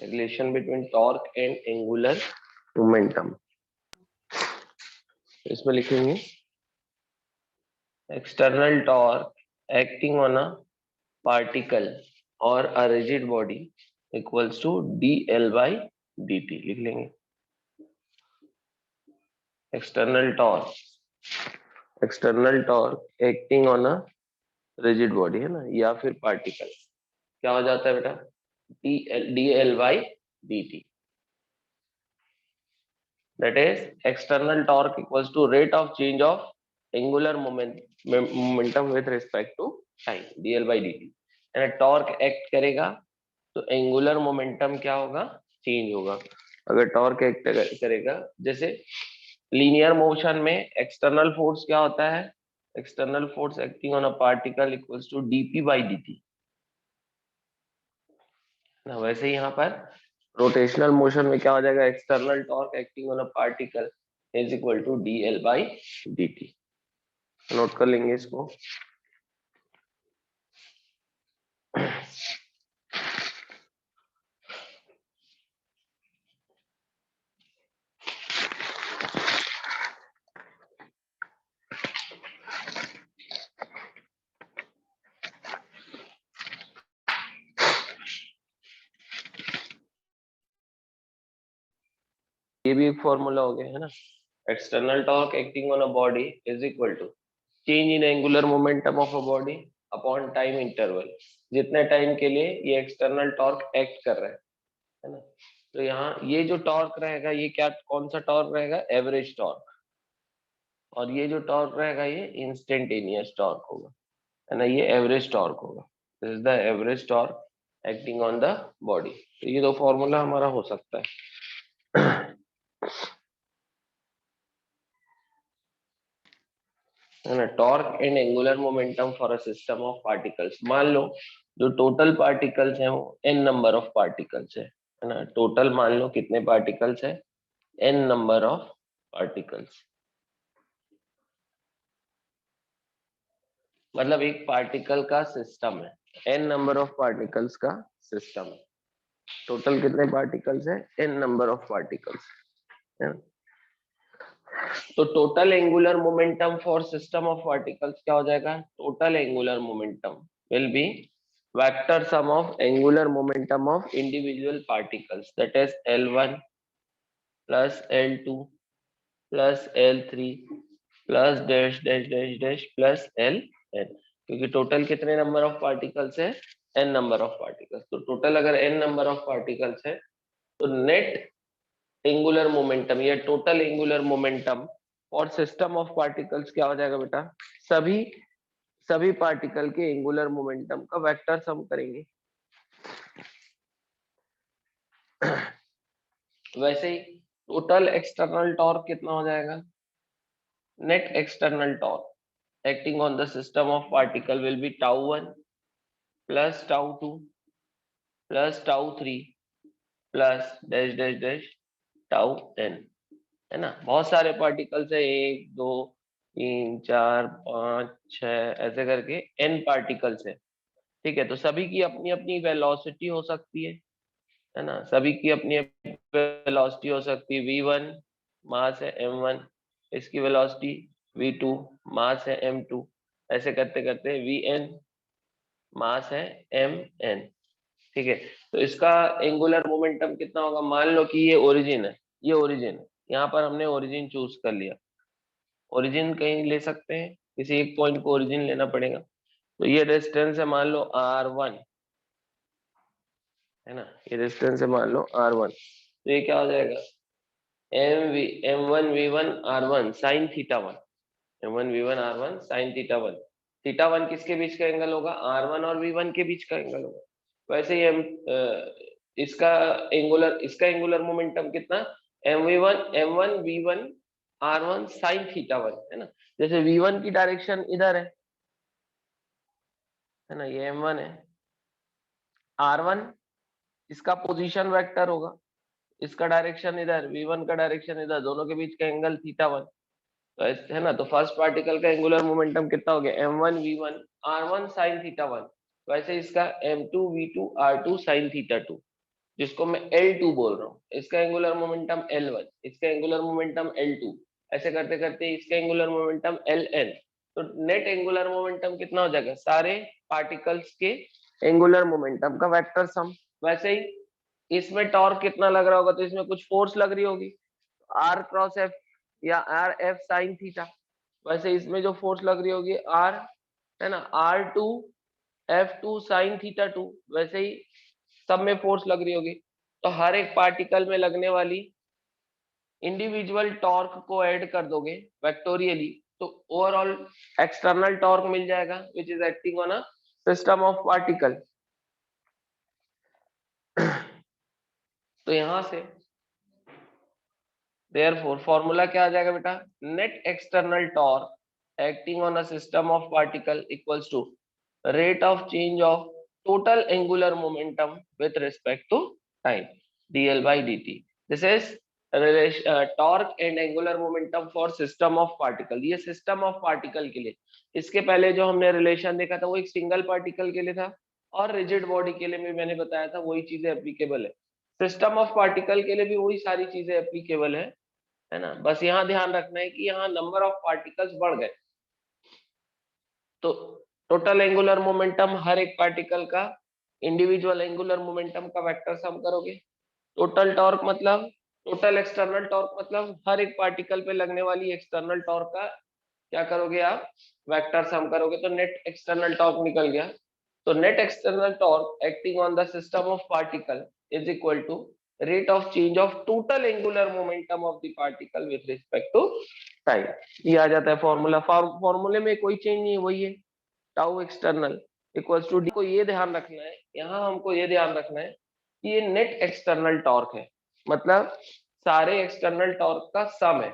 Relation between torque and angular momentum. इसमें लिखेंगे external torque acting on a particle और a rigid body equals to dl/dt। लिख लेंगे external torque acting on a rigid body, है ना, या फिर पार्टिकल, क्या हो जाता है बेटा, dl/dt। That is external torque equals to rate of change of angular momentum with respect to time, dl/dt। यानी टॉर्क एक्ट करेगा तो एंगुलर मोमेंटम क्या होगा, चेंज होगा। अगर टॉर्क एक्ट करेगा, जैसे लीनियर मोशन में एक्सटर्नल फोर्स क्या होता है, external force acting on a particle equals to dp/dt ना। वैसे ही यहाँ पर रोटेशनल मोशन में क्या हो जाएगा, external torque acting on a particle is equal to dl/dt। Note कर लेंगे इसको। ये भी एक फॉर्मूला हो गया, है ना। External torque acting on a body is equal to change in angular momentum of a body upon time interval. जितने टाइम के लिए ये एक्सटर्नल टॉर्क एक्ट कर रहा है ना। तो यहाँ ये जो टॉर्क रहेगा, ये क्या, कौन सा टॉर्क रहेगा, एवरेज टॉर्क। और ये जो टॉर्क रहेगा ये इंस्टेंटेनियस टॉर्क होगा, है ना, ये एवरेज टॉर्क होगा। This is the average torque acting on the body. तो ये दो फॉर्मूला हमारा हो सकता है ना। Torque and angular momentum for a system of particles. मान लो जो टोटल पार्टिकल्स हैं वो n नंबर ऑफ पार्टिकल्स है ना। टोटल मान लो कितने पार्टिकल्स है, n नंबर ऑफ पार्टिकल्स। मतलब एक पार्टिकल का सिस्टम है, n नंबर ऑफ पार्टिकल्स का सिस्टम है। टोटल कितने पार्टिकल्स है, n नंबर ऑफ पार्टिकल्स है। तो total angular momentum for system of particles क्या हो जाएगा, total angular momentum will be vector sum of angular momentum of individual particles, that is L1 plus L2 plus L3 plus dash dash dash dash plus Ln। क्योंकि total कितने number of particles है, n number of particles. तो total अगर n number of particles है तो net angular momentum या total angular momentum और system of particles क्या हो जाएगा बेटा, सभी पार्टिकल के एंगुलर मोमेंटम का वेक्टर सम करेंगे। वैसे ही टोटल एक्सटर्नल टॉर्क कितना हो जाएगा, net external torque acting on the system of particle will be τ1 plus τ2 plus τ3 plus dash dash dash τn, है ना। बहुत सारे पार्टिकल्स है, 1 2 3 4 5 6 ऐसे करके n पार्टिकल्स है। ठीक है, तो सभी की अपनी अपनी वेलोसिटी हो सकती है ना। सभी की अपनी वेलोसिटी हो सकती है। v1 मास है m1, इसकी वेलोसिटी v2 मास है m2, ऐसे करते करते vn मास है mn। ठीक है, तो इसका एंगुलर मोमेंटम कितना होगा। मान लो कि ये ओरिजिन है, ये ओरिजिन है, यहाँ पर हमने ओरिजिन चूज कर लिया। ओरिजिन कहीं ले सकते हैं, किसी एक पॉइंट को ओरिजिन लेना पड़ेगा। तो ये डिस्टेंस है मान लो r1, है ना, ये डिस्टेंस है मान लो r1। तो ये क्या हो जाएगा, m1v1 r1 sin θ1, m1v1 r1 sin θ1। θ1 किसके बीच का एंगल होगा, r1 और v1 के बीच का एंगल होगा। वैसे ही हम इसका एंगुलर मोमेंटम कितना, m1v1 r1 sin θ1, है ना। जैसे v1 की डायरेक्शन इधर है ना, ये m1 है, r1 इसका पोजीशन वेक्टर होगा, इसका डायरेक्शन इधर, v1 का डायरेक्शन इधर, दोनों के बीच का एंगल θ1। तो है ना, तो फर्स्ट पार्टिकल का एंगुलर मोमेंटम कितना हो गया, m1v1 r1 sin θ1। वैसे इसका m2v2 r2 sin θ2। जिसको मैं L2 बोल रहा हूँ, इसका एंगुलर मोमेंटम L1, इसका एंगुलर मोमेंटम L2, ऐसे करते करते इसका एंगुलर मोमेंटम Ln। तो नेट एंगुलर मोमेंटम कितना हो जाएगा, सारे पार्टिकल्स के एंगुलर मोमेंटम का वेक्टर सम। वैसे ही इसमें टॉर्क कितना लग रहा होगा, तो इसमें कुछ फोर्स लग रही होगी, R क्रॉस F या R F साइन थीटा। वैसे इसमें जो फोर्स लग रही होगी R है ना, R2 F2 साइन थीटा 2, वैसे ही सब में फोर्स लग रही होगी। तो हर एक पार्टिकल में लगने वाली इंडिविजुअल टॉर्क को ऐड कर दोगे वेक्टोरियली, तो ओवरऑल एक्सटर्नल टॉर्क मिल जाएगा which is acting on a system of particle. तो यहां से देयरफॉर फॉर्मूला क्या आ जाएगा बेटा, net external torque acting on a system of particle equals to rate of change of total angular momentum with respect to time, dl by dt. This is torque and angular momentum for system of particle। ये system of particle के लिए, इसके पहले जो हमने relation देखा था वो एक सिंगल पार्टिकल के लिए था, और रिजिड बॉडी के लिए भी मैंने बताया था वही चीजें एप्लीकेबल है। सिस्टम ऑफ पार्टिकल के लिए भी वही सारी चीजें एप्लीकेबल है ना। बस यहाँ ध्यान रखना है कि यहाँ नंबर ऑफ पार्टिकल्स बढ़ गए, तो टोटल एंगुलर मोमेंटम हर एक पार्टिकल का इंडिविजुअल एंगुलर मोमेंटम का वेक्टर सम करोगे। टोटल टॉर्क मतलब, टोटल एक्सटर्नल टॉर्क मतलब हर एक पार्टिकल पे लगने वाली एक्सटर्नल टॉर्क का क्या करोगे आप, वेक्टर सम करोगे, तो नेट एक्सटर्नल टॉर्क निकल गया। तो net external torque acting on the system of particle is equal to rate of change of total angular momentum of the particle with respect to time. ये आ जाता है formula. फॉर्मूले में कोई चेंज नहीं है, वही है tau external equals to D. को ये ध्यान रखना है, यहाँ हमको ये ध्यान रखना है कि ये नेट एक्सटर्नल टॉर्क है, मतलब सारे एक्सटर्नल टॉर्क का सम है।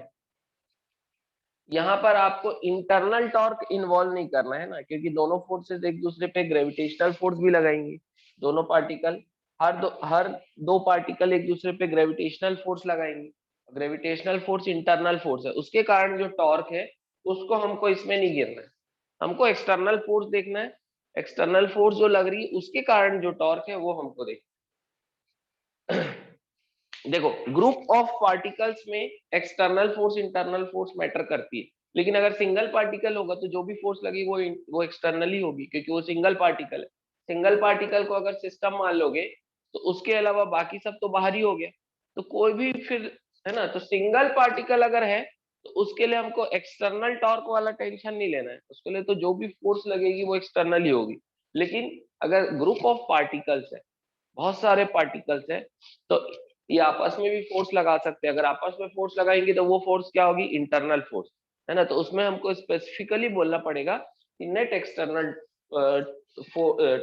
यहाँ पर आपको इंटरनल टॉर्क इन्वॉल्व नहीं करना है ना, क्योंकि दोनों फोर्सेस एक दूसरे पे ग्रेविटेशनल फोर्स भी लगाएंगे। दोनों पार्टिकल, हर दो पार्टिकल एक दूसरे पे ग्रेविटेशनल फोर्स लगाएंगे। ग्रेविटेशनल फोर्स इंटरनल फोर्स है, उसके कारण जो टॉर्क है उसको हमको इसमें नहीं गिरना है, हमको एक्सटर्नल फोर्स देखना है। एक्सटर्नल फोर्स जो लग रही है उसके कारण जो टॉर्क है वो हमको देखना है। देखो ग्रुप ऑफ पार्टिकल्स में external force internal force matter करती है, लेकिन अगर सिंगल पार्टिकल होगा तो जो भी फोर्स लगी वो एक्सटर्नली होगी, क्योंकि वो सिंगल पार्टिकल है। सिंगल पार्टिकल को अगर सिस्टम मान लोगे तो उसके अलावा बाकी सब तो बाहर ही हो गया, तो कोई भी फिर, है ना। तो सिंगल पार्टिकल अगर है तो उसके लिए हमको एक्सटर्नल टॉर्क वाला टेंशन नहीं लेना है, उसके लिए तो जो भी फोर्स लगेगी वो एक्सटर्नल ही होगी। लेकिन अगर ग्रुप ऑफ पार्टिकल्स है, बहुत सारे पार्टिकल्स है, तो ये आपस में भी फोर्स लगा सकते हैं। अगर आपस में फोर्स लगाएंगे तो वो फोर्स क्या होगी, इंटरनल फोर्स, है ना। तो उसमें हमको स्पेसिफिकली बोलना पड़ेगा कि net external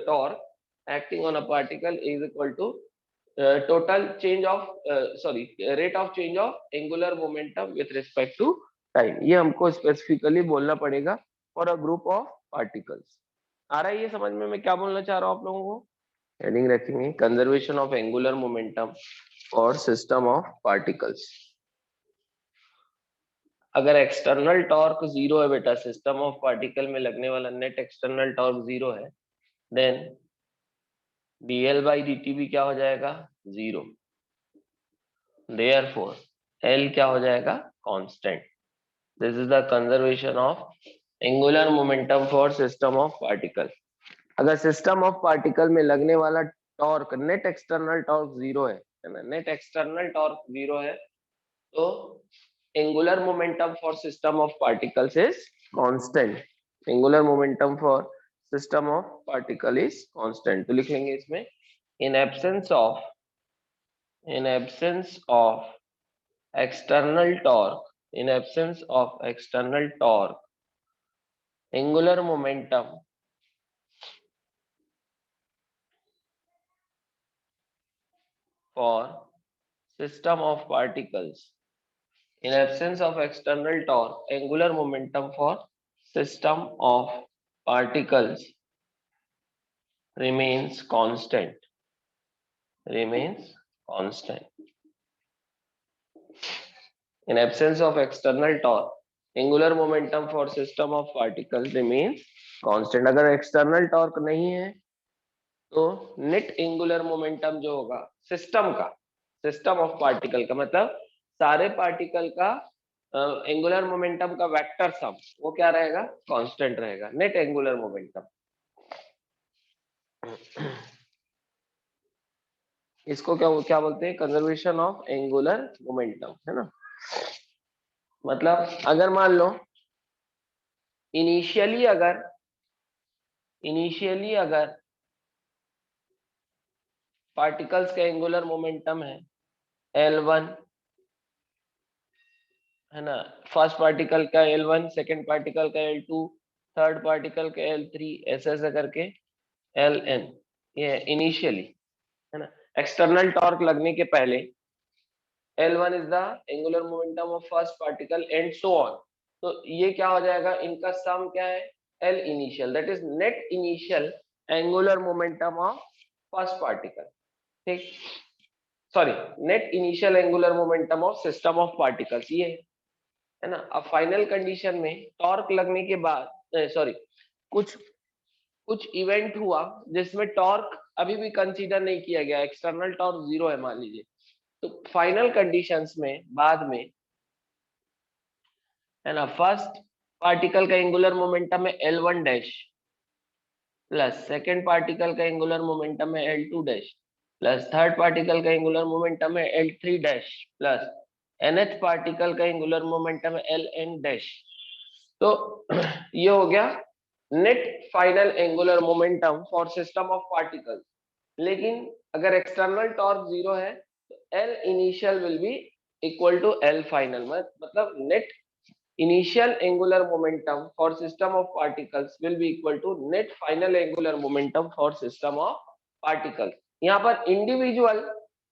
torque acting on a particle is equal to total change of sorry rate of change of angular momentum with respect to time. ये हमको स्पेसिफिकली बोलना पड़ेगा for a group of particles. आ रहा है ये समझ में मैं क्या बोलना चाह रहा हूँ आप लोगों को। हेडिंग रखेंगे कंजर्वेशन ऑफ एंगुलर मोमेंटम और सिस्टम ऑफ पार्टिकल्स। अगर एक्सटर्नल टॉर्क जीरो है बेटा, सिस्टम ऑफ पार्टिकल में लगने वाला नेट एक्सटर्नल टॉर्क जीरो है, देन dl by dt भी क्या हो जाएगा, जीरो। देयरफॉर L क्या हो जाएगा, constant. This is the conservation of angular momentum for system of particle. अगर सिस्टम ऑफ पार्टिकल में लगने वाला torque net external torque zero है ना, नेट एक्सटर्नल टॉर्क जीरो है, तो angular momentum for system of particles is constant. Angular momentum for system of particle is constant. तो लिख लेंगे इसमें in absence of external torque, in absence of external torque, angular momentum for system of particles, in absence of external torque, angular momentum for system of particles remains constant, remains constant. In absence of external torque, angular momentum for system of particles remains constant. अगर external torque नहीं है तो net angular momentum जो होगा system का, system of particle का मतलब सारे पार्टिकल का एंगुलर मोमेंटम का वेक्टर सम, वो क्या रहेगा, कांस्टेंट रहेगा, नेट एंगुलर मोमेंटम। इसको क्या क्या बोलते हैं, कंजर्वेशन ऑफ एंगुलर मोमेंटम, है ना। मतलब अगर मान लो इनिशियली अगर पार्टिकल्स का एंगुलर मोमेंटम है L1, है ना, फर्स्ट पार्टिकल का L1, सेकंड पार्टिकल का L2, थर्ड पार्टिकल का L3, ऐसे ऐसे करके Ln, ये इनिशियली, है ना। एक्सटर्नल टॉर्क लगने के पहले L1 is the angular momentum of first particle and so on. तो ये क्या हो जाएगा, इनका सम क्या है, L initial, that is net initial angular momentum of first particle, ठीक, sorry, net initial angular momentum of system of particles, ये है ना। अब फाइनल कंडीशन में टॉर्क लगने के बाद, सॉरी, कुछ कुछ इवेंट हुआ जिसमें टॉर्क अभी भी कंसीडर नहीं किया गया, एक्सटर्नल टॉर्क 0 है मान लीजिए, तो फाइनल कंडीशंस में बाद में, है ना, फर्स्ट पार्टिकल का एंगुलर मोमेंटम है L1 dash, plus second particle का एंगुलर मोमेंटम है L2 dash, plus third particle का एंगुलर मोमेंटम है L3 dash, plus nth particle का एंगुलर मोमेंटम है Ln डैश। तो ये हो गया net final angular momentum for system of particles. लेकिन अगर एक्सटर्नल टॉर्क 0 है तो L initial will be equal to L final, मतलब net initial angular momentum for system of particles will be equal to net final angular momentum for system of particles। यहाँ पर individual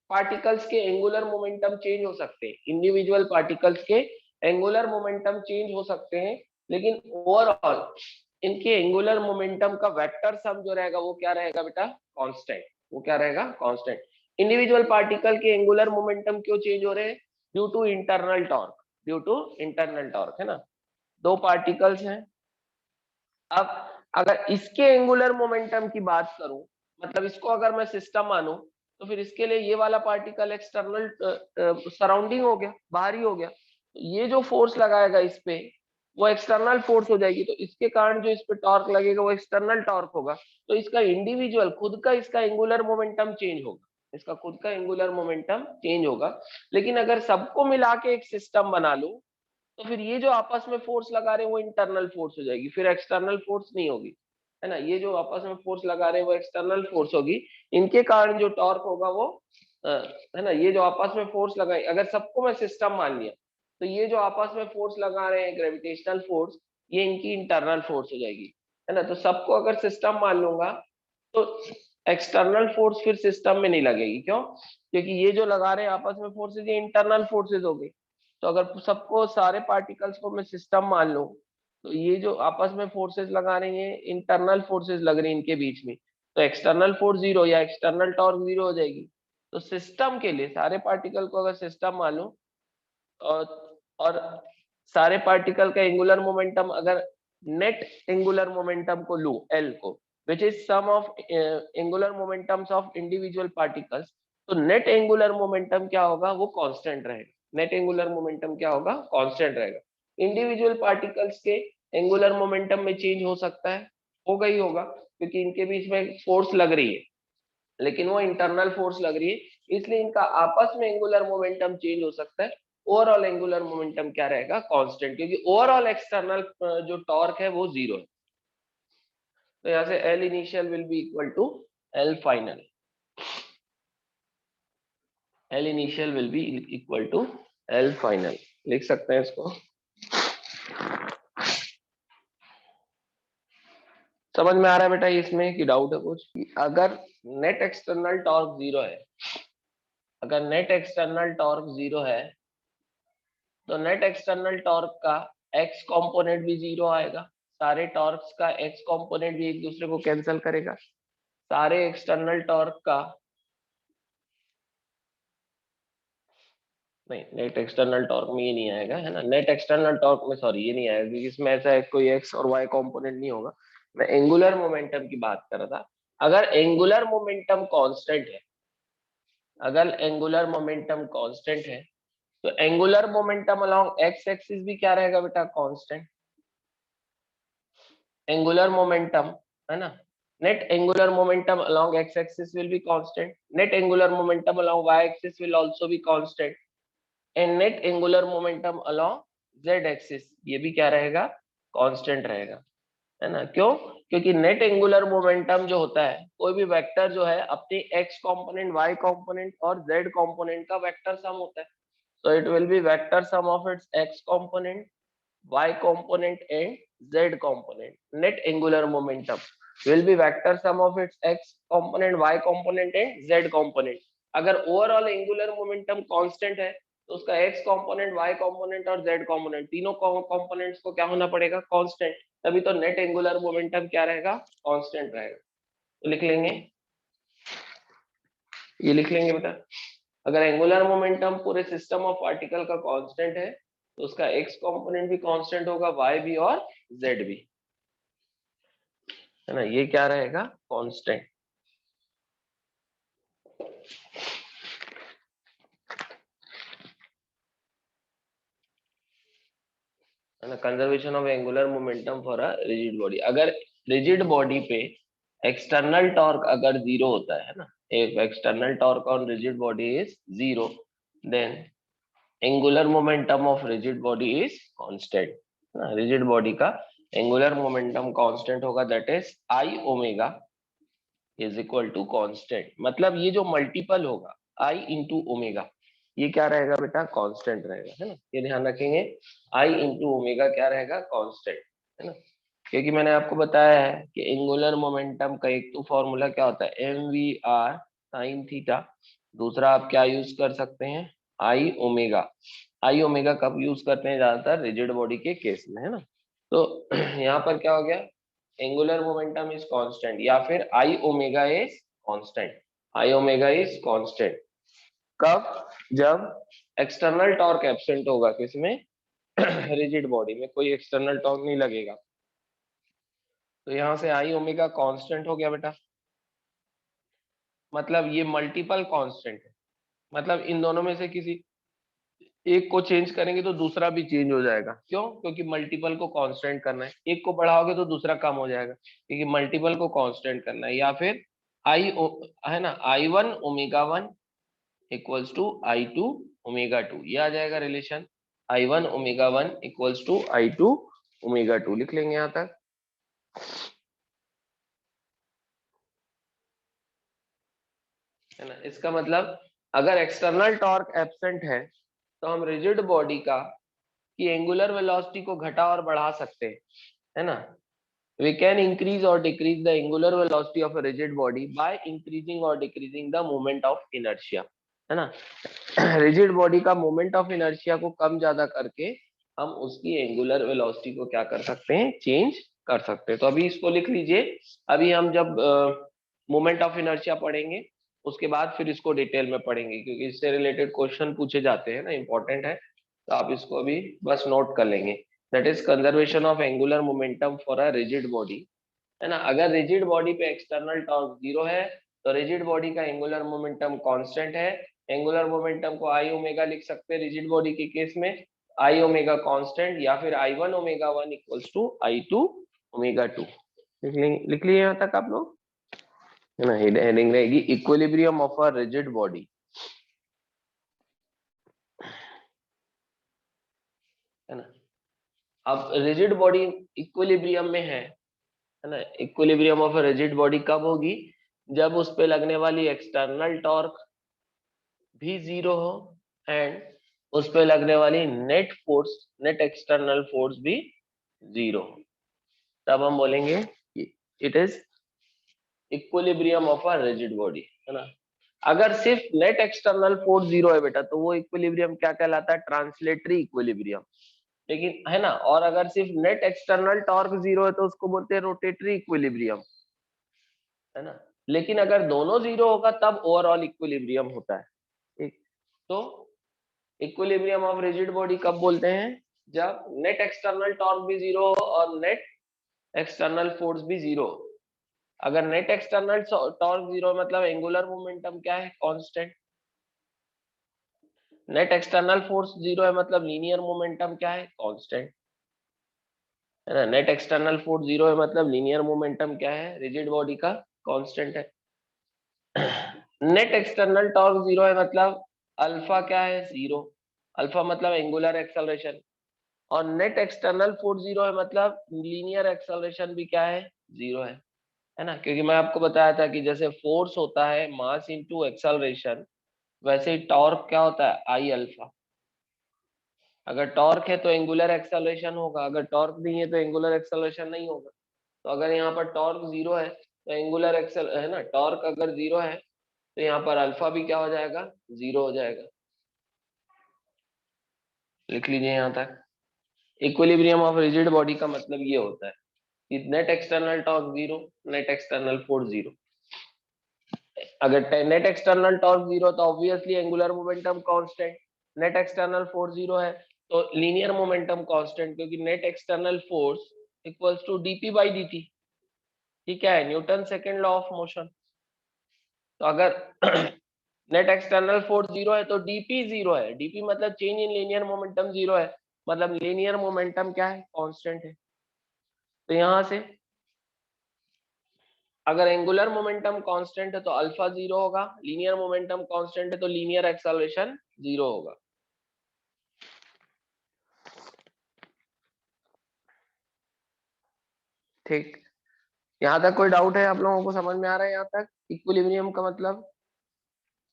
particles के angular momentum change हो सकते हैं, individual particles के angular momentum change हो सकते हैं, लेकिन ओवरऑल इनके एंगुलर मोमेंटम का वेक्टर सम जो रहेगा वो क्या रहेगा बेटा, कांस्टेंट, वो क्या रहेगा, कांस्टेंट। इंडिविजुअल पार्टिकल के एंगुलर मोमेंटम क्यों चेंज हो रहे हैं, due to internal torque, due to internal torque, है ना। दो पार्टिकल्स हैं, अब अगर इसके एंगुलर मोमेंटम की बात करूं, मतलब इसको अगर मैं सिस्टम मानूं, तो फिर इसके लिए ये वाला पार्टिकल एक्सटर्नल सराउंडिंग हो गया, बाहरी हो गया, तो ये जो फोर्स लगाएगा इस पे वो एक्सटर्नल फोर्स हो जाएगी, तो इसके कारण जो इस पे टॉर्क लगेगा वो एक्सटर्नल टॉर्क होगा। तो इसका इंडिविजुअल खुद का इसका एंगुलर मोमेंटम चेंज होगा, इसका खुद का एंगुलर मोमेंटम चेंज होगा। लेकिन अगर सबको मिला के एक सिस्टम बना लूं, तो फिर ये जो आपस में फोर्स लगा रहे हैं वो इंटरनल फोर्स हो जाएगी, फिर एक्सटर्नल फोर्स नहीं होगी, है ना। ये जो आपस में फोर्स लगा रहे हैं वो एक्सटर्नल फोर्स होगी, इनके कारण जो टॉर्क होगा वो, है ना, ये जो आपस में फोर्स लगाए, अगर सबको मैं सिस्टम मान लिया, तो ये जो आपस में फोर्स लगा रहे हैं ग्रेविटेशनल फोर्स, ये इनकी इंटरनल फोर्स हो जाएगी, है ना। तो सबको अगर सिस्टम मान लूंगा तो एक्सटर्नल फोर्स फिर सिस्टम में नहीं लगेगी, क्यों, क्योंकि ये जो लगा रहे हैं आपस में फोर्सेज ये इंटरनल फोर्सेज हो गई। तो अगर सबको सारे पार्टिकल्स को मैं सिस्टम मान लूं, तो ये जो आपस में फोर्सेज लगा रही हैं इंटरनल फोर्सेज लग रही हैं इनके बीच में, तो एक्सटर्नल फोर्स 0 या एक्सटर्नल टॉर्क 0 हो जाएगी। तो सिस्टम के लिए सारे पार्टिकल को अगर सिस्टम मान लूं, और सारे पार्टिकल का एंगुलर मोमेंटम अगर नेट एंगुलर मोमेंटम को लूं L को, which is sum of angular momentums of individual particles, तो नेट एंगुलर मोमेंटम क्या होगा, वो कांस्टेंट रहेगा, नेट एंगुलर मोमेंटम क्या होगा, कांस्टेंट रहेगा। इंडिविजुअल पार्टिकल्स के एंगुलर मोमेंटम में चेंज हो सकता है, होगा ही होगा, क्योंकि इनके बीच में फोर्स लग रही है, लेकिन वो इंटरनल फोर्स लग रही है, इसलिए इनका आपस में एंगुलर मोमेंटम चेंज हो सकता है। ओवरऑल एंगुलर मोमेंटम क्या रहेगा, कांस्टेंट, क्योंकि ओवरऑल एक्सटर्नल जो टॉर्क है वो 0 है। तो यहाँ से L initial will be equal to L final, L initial will be equal to L final, लिख सकते हैं इसको। समझ में आ रहा है बेटा इसमें कि डाउट है कुछ, अगर नेट एक्सटर्नल टॉर्क 0 है, अगर नेट एक्सटर्नल टॉर्क 0 है, तो नेट एक्सटर्नल टॉर्क का एक्स कंपोनेंट भी 0 आएगा, सारे टॉर्क्स का एक्स कंपोनेंट भी एक दूसरे को कैंसिल करेगा, सारे एक्सटर्नल टॉर्क का, नहीं, नेट एक्सटर्नल टॉर्क में ये नहीं आएगा, है ना, नेट एक्सटर्नल टॉर्क में, सॉरी, ये नहीं आएगा क्योंकि इसमें ऐसा कोई एक्स और वाई कंपोनेंट नहीं होगा। मैं एंगुलर मोमेंटम की बात कर रहा था, अगर एंगुलर मोमेंटम कांस्टेंट है, अगर एंगुलर मोमेंटम कांस्टेंट है तो angular momentum along X axis भी क्या रहेगा बेटा, कांस्टेंट। एंगुलर मोमेंटम है ना, net angular momentum along X axis will be constant, net angular momentum along Y axis will also be constant, and net angular momentum along Z axis ये भी क्या रहेगा, कांस्टेंट रहेगा, है ना। क्यों? क्योंकि नेट एंगुलर मोमेंटम जो होता है, कोई भी वेक्टर जो है अपनी एक्स कंपोनेंट, वाई कंपोनेंट और जेड कंपोनेंट का वेक्टर सम होता है। So it will be vector sum of its x component, y component and z component. Net angular momentum will be vector sum of its x component, y component and z component. अगर overall angular momentum constant है तो उसका x component, y component और z component तीनों components को क्या होना पड़ेगा, कांस्टेंट। तभी तो नेट एंगुलर मोमेंटम क्या रहेगा, कांस्टेंट रहेगा। तो लिख लेंगे, ये लिख लेंगे बेटा। अगर एंगुलर मोमेंटम पूरे सिस्टम ऑफ पार्टिकल का कांस्टेंट है तो उसका एक्स कंपोनेंट भी कांस्टेंट होगा, वाई भी और जेड भी, है ना। ये क्या रहेगा, कांस्टेंट, है ना। Conservation of angular momentum for a rigid body. अगर रिजिड बॉडी पे एक्सटर्नल टॉर्क अगर जीरो होता है ना, एक external torque on rigid body is zero, then angular momentum of rigid body is constant. Rigid body का एंगुलर मोमेंटम कांस्टेंट होगा, that is I omega is equal to constant. मतलब ये जो मल्टीपल होगा आई इंटू ओमेगा, ये क्या रहेगा बेटा, कांस्टेंट रहेगा, है ना। ये ध्यान रखेंगे, आई इंटू ओमेगा क्या रहेगा, कांस्टेंट, है ना। क्योंकि मैंने आपको बताया है कि एंगुलर मोमेंटम का एक तो फॉर्मूला क्या होता है, M V R sine theta, दूसरा आप क्या यूज कर सकते हैं, आई ओमेगा। आई ओमेगा कब यूज करते हैं, ज्यादातर रिजिड बॉडी के केस में, है ना। तो यहाँ पर क्या हो गया, एंगुलर मोमेंटम इज कांस्टेंट, या फिर I omega is constant, I omega is constant कब, जब एक्सटर्नल टॉर्क एब्सेंट होगा, किसमें, रिजिड बॉडी में कोई एक्सटर्नल टॉर्क नहीं लगेगा। तो यहाँ से आई ओमेगा कांस्टेंट हो गया बेटा, मतलब ये मल्टीपल कांस्टेंट है, मतलब इन दोनों में से किसी एक को चेंज करेंगे तो दूसरा भी चेंज हो जाएगा। क्यों? क्योंकि मल्टीपल को कांस्टेंट करना है, एक को बढ़ाओगे तो दूसरा कम हो जाएगा, क्योंकि मल्टीपल को कांस्टेंट करना है। या फिर आई है ना, I one omega one equals to I two omega two, ये आ जाएगा relation, I one omega one equals to I two omega two, लिख लेंगे यहाँ तक, है ना। इसका मतलब अगर एक्सटर्नल टॉर्क एब्सेंट है तो हम रिजिड बॉडी का की एंगुलर वेलोसिटी को घटा और बढ़ा सकते हैं, है ना। We can increase or decrease the angular velocity of a rigid body by increasing or decreasing the moment of inertia, है ना। रिजिड बॉडी का मोमेंट ऑफ इनर्शिया को कम ज्यादा करके हम उसकी एंगुलर वेलोसिटी को क्या कर सकते हैं, चेंज कर सकते हैं। तो अभी इसको लिख लीजिए, अभी हम जब मोमेंट ऑफ इनर्शिया पढ़ेंगे उसके बाद फिर इसको डिटेल में पढ़ेंगे, क्योंकि इससे रिलेटेड क्वेश्चन पूछे जाते हैं ना, इंपॉर्टेंट है। तो आप इसको अभी बस नोट कर लेंगे, that is conservation of angular momentum for a rigid body, है ना। अगर रिजिड बॉडी पे एक्सटर्नल टॉर्क जीरो है तो रिजिड बॉडी का एंगुलर मोमेंटम कांस्टेंट है। एंगुलर मोमेंटम को आई ओमेगा लिख सकते हैं रिजिड बॉडी के केस में, आई ओमेगा कांस्टेंट, या फिर I one omega one equals to I two omega two. लिख लिए यहाँ तक आप लोग, है ना। हेडिंग रहेगी equilibrium of a rigid body, है ना। अब रिजिड बॉडी इक्विलिब्रियम में है ना। Equilibrium of a rigid body कब होगी, जब उस पे लगने वाली एक्सटर्नल टॉर्क भी जीरो हो एंड उस पे लगने वाली net force, net external force भी जीरो हो, तब हम बोलेंगे it is equilibrium of a rigid body, है ना। अगर सिर्फ नेट एक्सटर्नल फोर्स जीरो है बेटा तो वो इक्विलिब्रियम क्या कहलाता है, ट्रांसलेटरी इक्विलिब्रियम। लेकिन है ना, और अगर सिर्फ नेट एक्सटर्नल टॉर्क जीरो है तो उसको बोलते हैं रोटेटरी इक्विलिब्रियम, है ना। लेकिन अगर दोनों जीरो होगा तब ओवरऑल इक्विलिब्रियम होता है, ठीक। तो इक्विलिब्रियम ऑफ रिजिड बॉडी कब बोलते हैं, जब नेट एक्सटर्नल टॉर्क भी जीरो हो और नेट एक्सटर्नल फोर्स भी जीरो, अगर नेट एक्सटर्नल टॉर्क 0 मतलब एंगुलर मोमेंटम क्या है, कांस्टेंट। नेट एक्सटर्नल फोर्स 0 है मतलब लीनियर मोमेंटम क्या है, कांस्टेंट, है ना। नेट एक्सटर्नल फोर्स 0 है मतलब लीनियर मोमेंटम क्या है, रिजिड बॉडी का कांस्टेंट है। नेट एक्सटर्नल टॉर्क 0 है मतलब अल्फा क्या है, 0। अल्फा मतलब एंगुलर एक्सेलरेशन। और नेट एक्सटर्नल फोर्स 0 है मतलब लीनियर एक्सेलरेशन भी क्या है, 0 है ना। क्योंकि मैं आपको बताया था कि जैसे फोर्स होता है मास इनटू एक्सेलरेशन, वैसे ही टॉर्क क्या होता है, आई अल्फा। अगर टॉर्क है तो एंगुलर एक्सेलरेशन होगा, अगर टॉर्क नहीं है तो एंगुलर एक्सेलरेशन नहीं होगा। तो अगर यहाँ पर टॉर्क 0 है तो एंगुलर एक्सेल, है ना, टॉर्क अगर 0 है तो यहाँ पर अल्फा भी क्या हो जाएगा, 0 हो जाएगा। लिख लीजिए यहाँ तक। इक्विलिब्रियम ऑफ रिजिड बॉडी का मतलब ये होता है कि net external torque 0, net external force 0। अगर नेट एक्सटर्नल टॉर्क 0 तो obviously angular momentum constant. Net external force 0 है तो लीनियर मोमेंटम कांस्टेंट, क्योंकि net external force equals to DP by D T. ठीक है, Newton second law of motion. तो अगर net external force 0 है तो डीपी 0 है। डीपी मतलब चेंज इन लीनियर मोमेंटम 0 है, मतलब लीनियर मोमेंटम क्या है, कांस्टेंट है। तो यहां से अगर एंगुलर मोमेंटम कांस्टेंट है तो अल्फा 0 होगा, लीनियर मोमेंटम कांस्टेंट है तो लीनियर एक्सेलरेशन 0 होगा। ठीक, यहाँ तक कोई डाउट है आप लोगों को, समझ में आ रहा है यहाँ तक इक्विलिब्रियम का मतलब?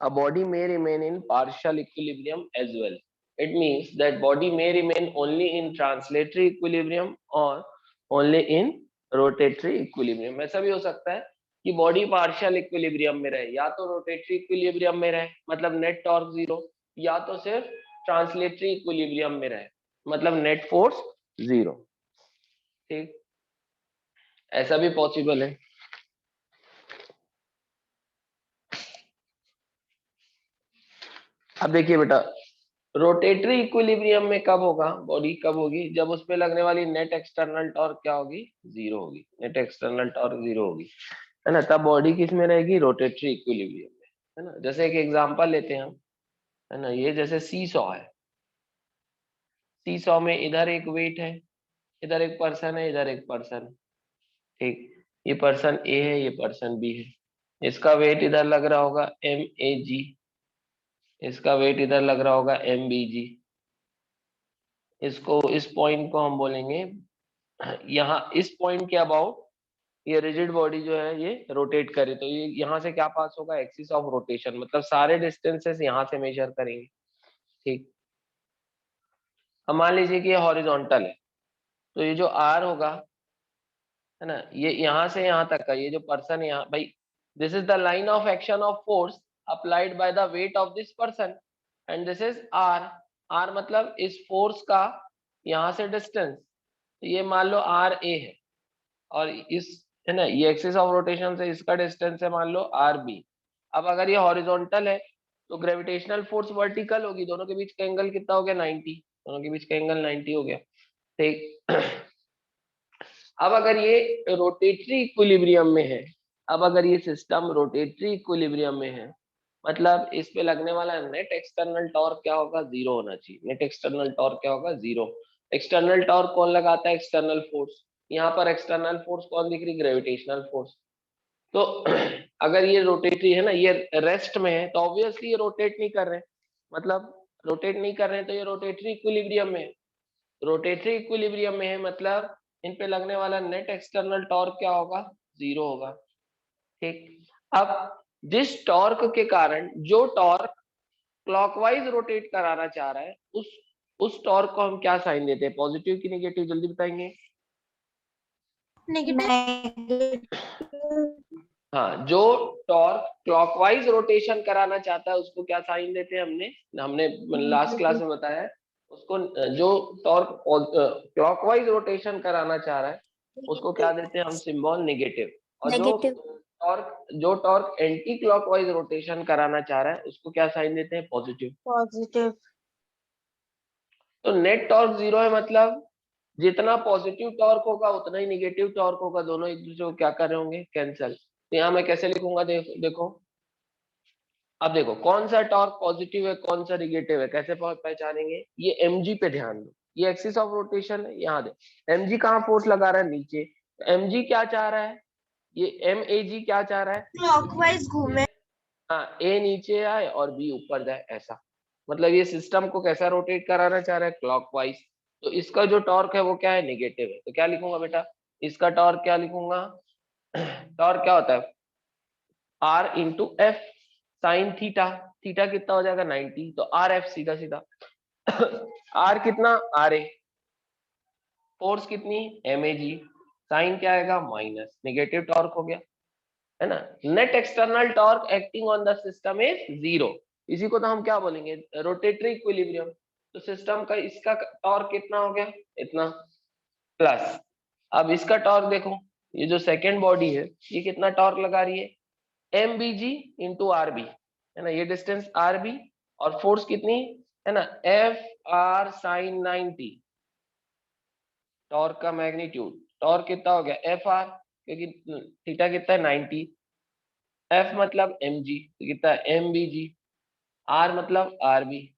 A body may remain in partial equilibrium as well. It means that body may remain only in translatory equilibrium or only in rotatory equilibrium. ऐसा भी हो सकता है कि बॉडी पार्शियल इक्विलिब्रियम में रहे, या तो रोटेटरी इक्विलिब्रियम में रहे मतलब नेट टॉर्क 0, या तो सिर्फ ट्रांसलेटरी इक्विलिब्रियम में रहे मतलब नेट फोर्स 0। ठीक, ऐसा भी पॉसिबल है। अब देखिए बेटा, रोटेटरी इक्विलिब्रियम में कब होगा, बॉडी कब होगी, जब उस पे लगने वाली नेट एक्सटर्नल टॉर्क क्या होगी, 0 होगी। नेट एक्सटर्नल टॉर्क 0 होगी, है ना, तब बॉडी किस में रहेगी, रोटेटरी इक्विलिब्रियम में, है ना। जैसे एक एग्जांपल लेते हैं हम, है ना, ये जैसे सी सॉ है। सी सॉ में इधर एक वेट है, इधर एक पर्सन है, इधर एक पर्सन है। ठीक, ये पर्सन ए है, ये पर्सन बी है। इसका वेट इधर लग रहा होगा MAG, इसका वेट इधर लग रहा होगा MBG। इसको, इस पॉइंट को हम बोलेंगे, यहाँ इस पॉइंट के अबाउट ये रिजिड बॉडी जो है ये रोटेट करे तो ये यहाँ से क्या पास होगा, एक्सिस ऑफ रोटेशन, मतलब सारे डिस्टेंसेस यहाँ से मेजर करेंगे। ठीक, अब मान लीजिए कि ये हॉरिजॉन्टल है, तो ये जो आर होगा, है ना, ये यहाँ से यहाँ तक का ये जो पर्सन है यहाँ, भाई this is the line of action of force applied by the weight of this person and this is R. R मतलब इस फोर्स का यहाँ से डिस्टेंस, ये मान लो RA है, और इस, है ना, ये एक्सिस ऑफ रोटेशन से इसका डिस्टेंस है मान लो RB। अब अगर ये हॉरिजॉन्टल है तो ग्रेविटेशनल फोर्स वर्टिकल होगी, दोनों के बीच का एंगल कितना हो गया, 90, दोनों के बीच का एंगल 90 हो गया। ठीक, अब अगर ये रोटेटरी इक्विलिब्रियम में है, अब अगर ये सिस्टम रोटेटरी इक्विलिब्रियम में है, मतलब इस पे लगने वाला नेट एक्सटर्नल टॉर्क क्या होगा, 0 होना चाहिए। नेट एक्सटर्नल टॉर्क क्या होगा, 0। एक्सटर्नल टॉर्क कौन लगाता है, एक्सटर्नल फोर्स। यहाँ पर एक्सटर्नल फोर्स कौन दिख रही, ग्रेविटेशनल फोर्स। तो अगर ये रोटेटरी है ना, ये रेस्ट में है तो ऑब्वियसली ये रोटेट नहीं कर रहे, मतलब रोटेट नहीं कर रहे हैं तो ये रोटेटरी इक्विलिब्रियम में है। रोटेटरी इक्विलिब्रियम में है मतलब इन पे लगने वाला नेट एक्सटर्नल टॉर्क क्या होगा, 0 होगा। ठीक, अब जिस टॉर्क के कारण जो टॉर्क क्लॉकवाइज रोटेट कराना चाह रहा है, उस टॉर्क को हम क्या साइन देते हैं, पॉजिटिव की नेगेटिव, जल्दी बताएंगे। नेगेटिव। हाँ, जो टॉर्क क्लॉकवाइज रोटेशन कराना चाहता है उसको क्या साइन देते हैं, हमने हमने लास्ट क्लास में बताया है उसको। जो टॉर्क क्लॉकवाइज रोटेशन कराना चाह रहा है उसको क्या देते हैं हम, सिंबल नेगेटिव। और नेगेटिव। जो टॉर्क एंटी क्लॉकवाइज रोटेशन कराना चाह रहा है उसको क्या साइन देते हैं, पॉजिटिव। पॉजिटिव। तो नेट टॉर्क 0 है मतलब जितना पॉजिटिव टॉर्क होगा उतना ही निगेटिव टॉर्क होगा, दोनों एक दूसरे को क्या कर रहे होंगे, कैंसिल। तो यहाँ मैं कैसे लिखूंगा, देखो अब देखो कौन सा टॉर्क पॉजिटिव है कौन सा निगेटिव है, कैसे पहचानेंगे, ये mg पे ध्यान दो, ये एक्सिस ऑफ रोटेशन है, यहाँ दे mg कहाँ फोर्स लगा रहा है, नीचे, mg क्या चाह रहा है, ये mag क्या चाह रहा है, क्लॉकवाइज घूमे। हाँ a नीचे आए और b ऊपर जाए, ऐसा मतलब ये सिस्टम को कैसा रोटेट कराना चाह रहा है, क्लॉकवाइज। तो इसका जो टॉर्क है वो क्या है, निगेटिव है, तो क्या लिखूंगा बेटा, इसका टॉर्क क्या लिखूंगा, टॉर्क क्या होता है, r into F sine theta, theta कितना हो जाएगा 90, तो आर एफ सीधा सीधा आर कितना, आर ए, फोर्स कितनी एम ए जी, साइन क्या आएगा माइनस, नेगेटिव टॉर्क हो गया, है ना। Net external torque acting on the system is zero, इसी को तो हम क्या बोलेंगे, रोटेटरी इक्विलिब्रियम। तो सिस्टम का इसका टॉर्क कितना हो गया, इतना, प्लस अब इसका टॉर्क देखो, ये जो सेकेंड बॉडी है ये कितना टॉर्क लगा रही है, M B ji into are B, है ना, ये डिस्टेंस आर बी, और फोर्स कितनी है ना, एफ आर साइन 90, टॉर्क का मैग्नीट्यूड, टॉर्क कितना हो गया एफ आर, क्योंकि थीटा कितना है 90, एफ मतलब एम जी कितना है एम बी जी, आर मतलब आर बी।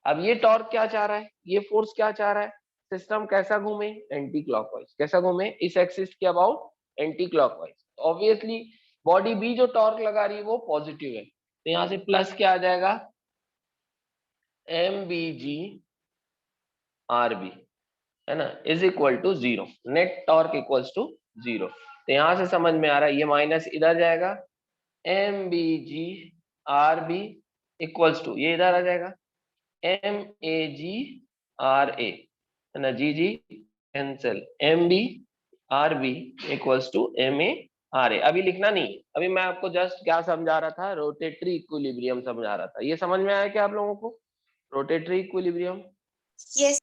अब ये टॉर्क क्या चाह रहा है, ये फोर्स क्या चाह रहा है, सिस्टम कैसा घूमे, एंटी क्लॉकवाइज, कैसा घूमे, इस एक्सिस के about anti clockwise. Obviously body बी जो टॉर्क लगा रही है वो पॉजिटिव है, तो यहाँ से प्लस क्या आ जाएगा, M B G R B, है ना, is equal to zero, net torque equals to zero. तो यहां से समझ में आ रहा है ये माइनस इधर जाएगा, M B G R B equals to ये इधर आ जाएगा, M A ji are A, है ना, G G cancel, M B R B equals to M A R A. अभी लिखना नहीं, अभी मैं आपको जस्ट क्या समझा रहा था, रोटेटरी इक्विलिब्रियम समझा रहा था, ये समझ में आया क्या आप लोगों को, rotatory equilibrium. Yes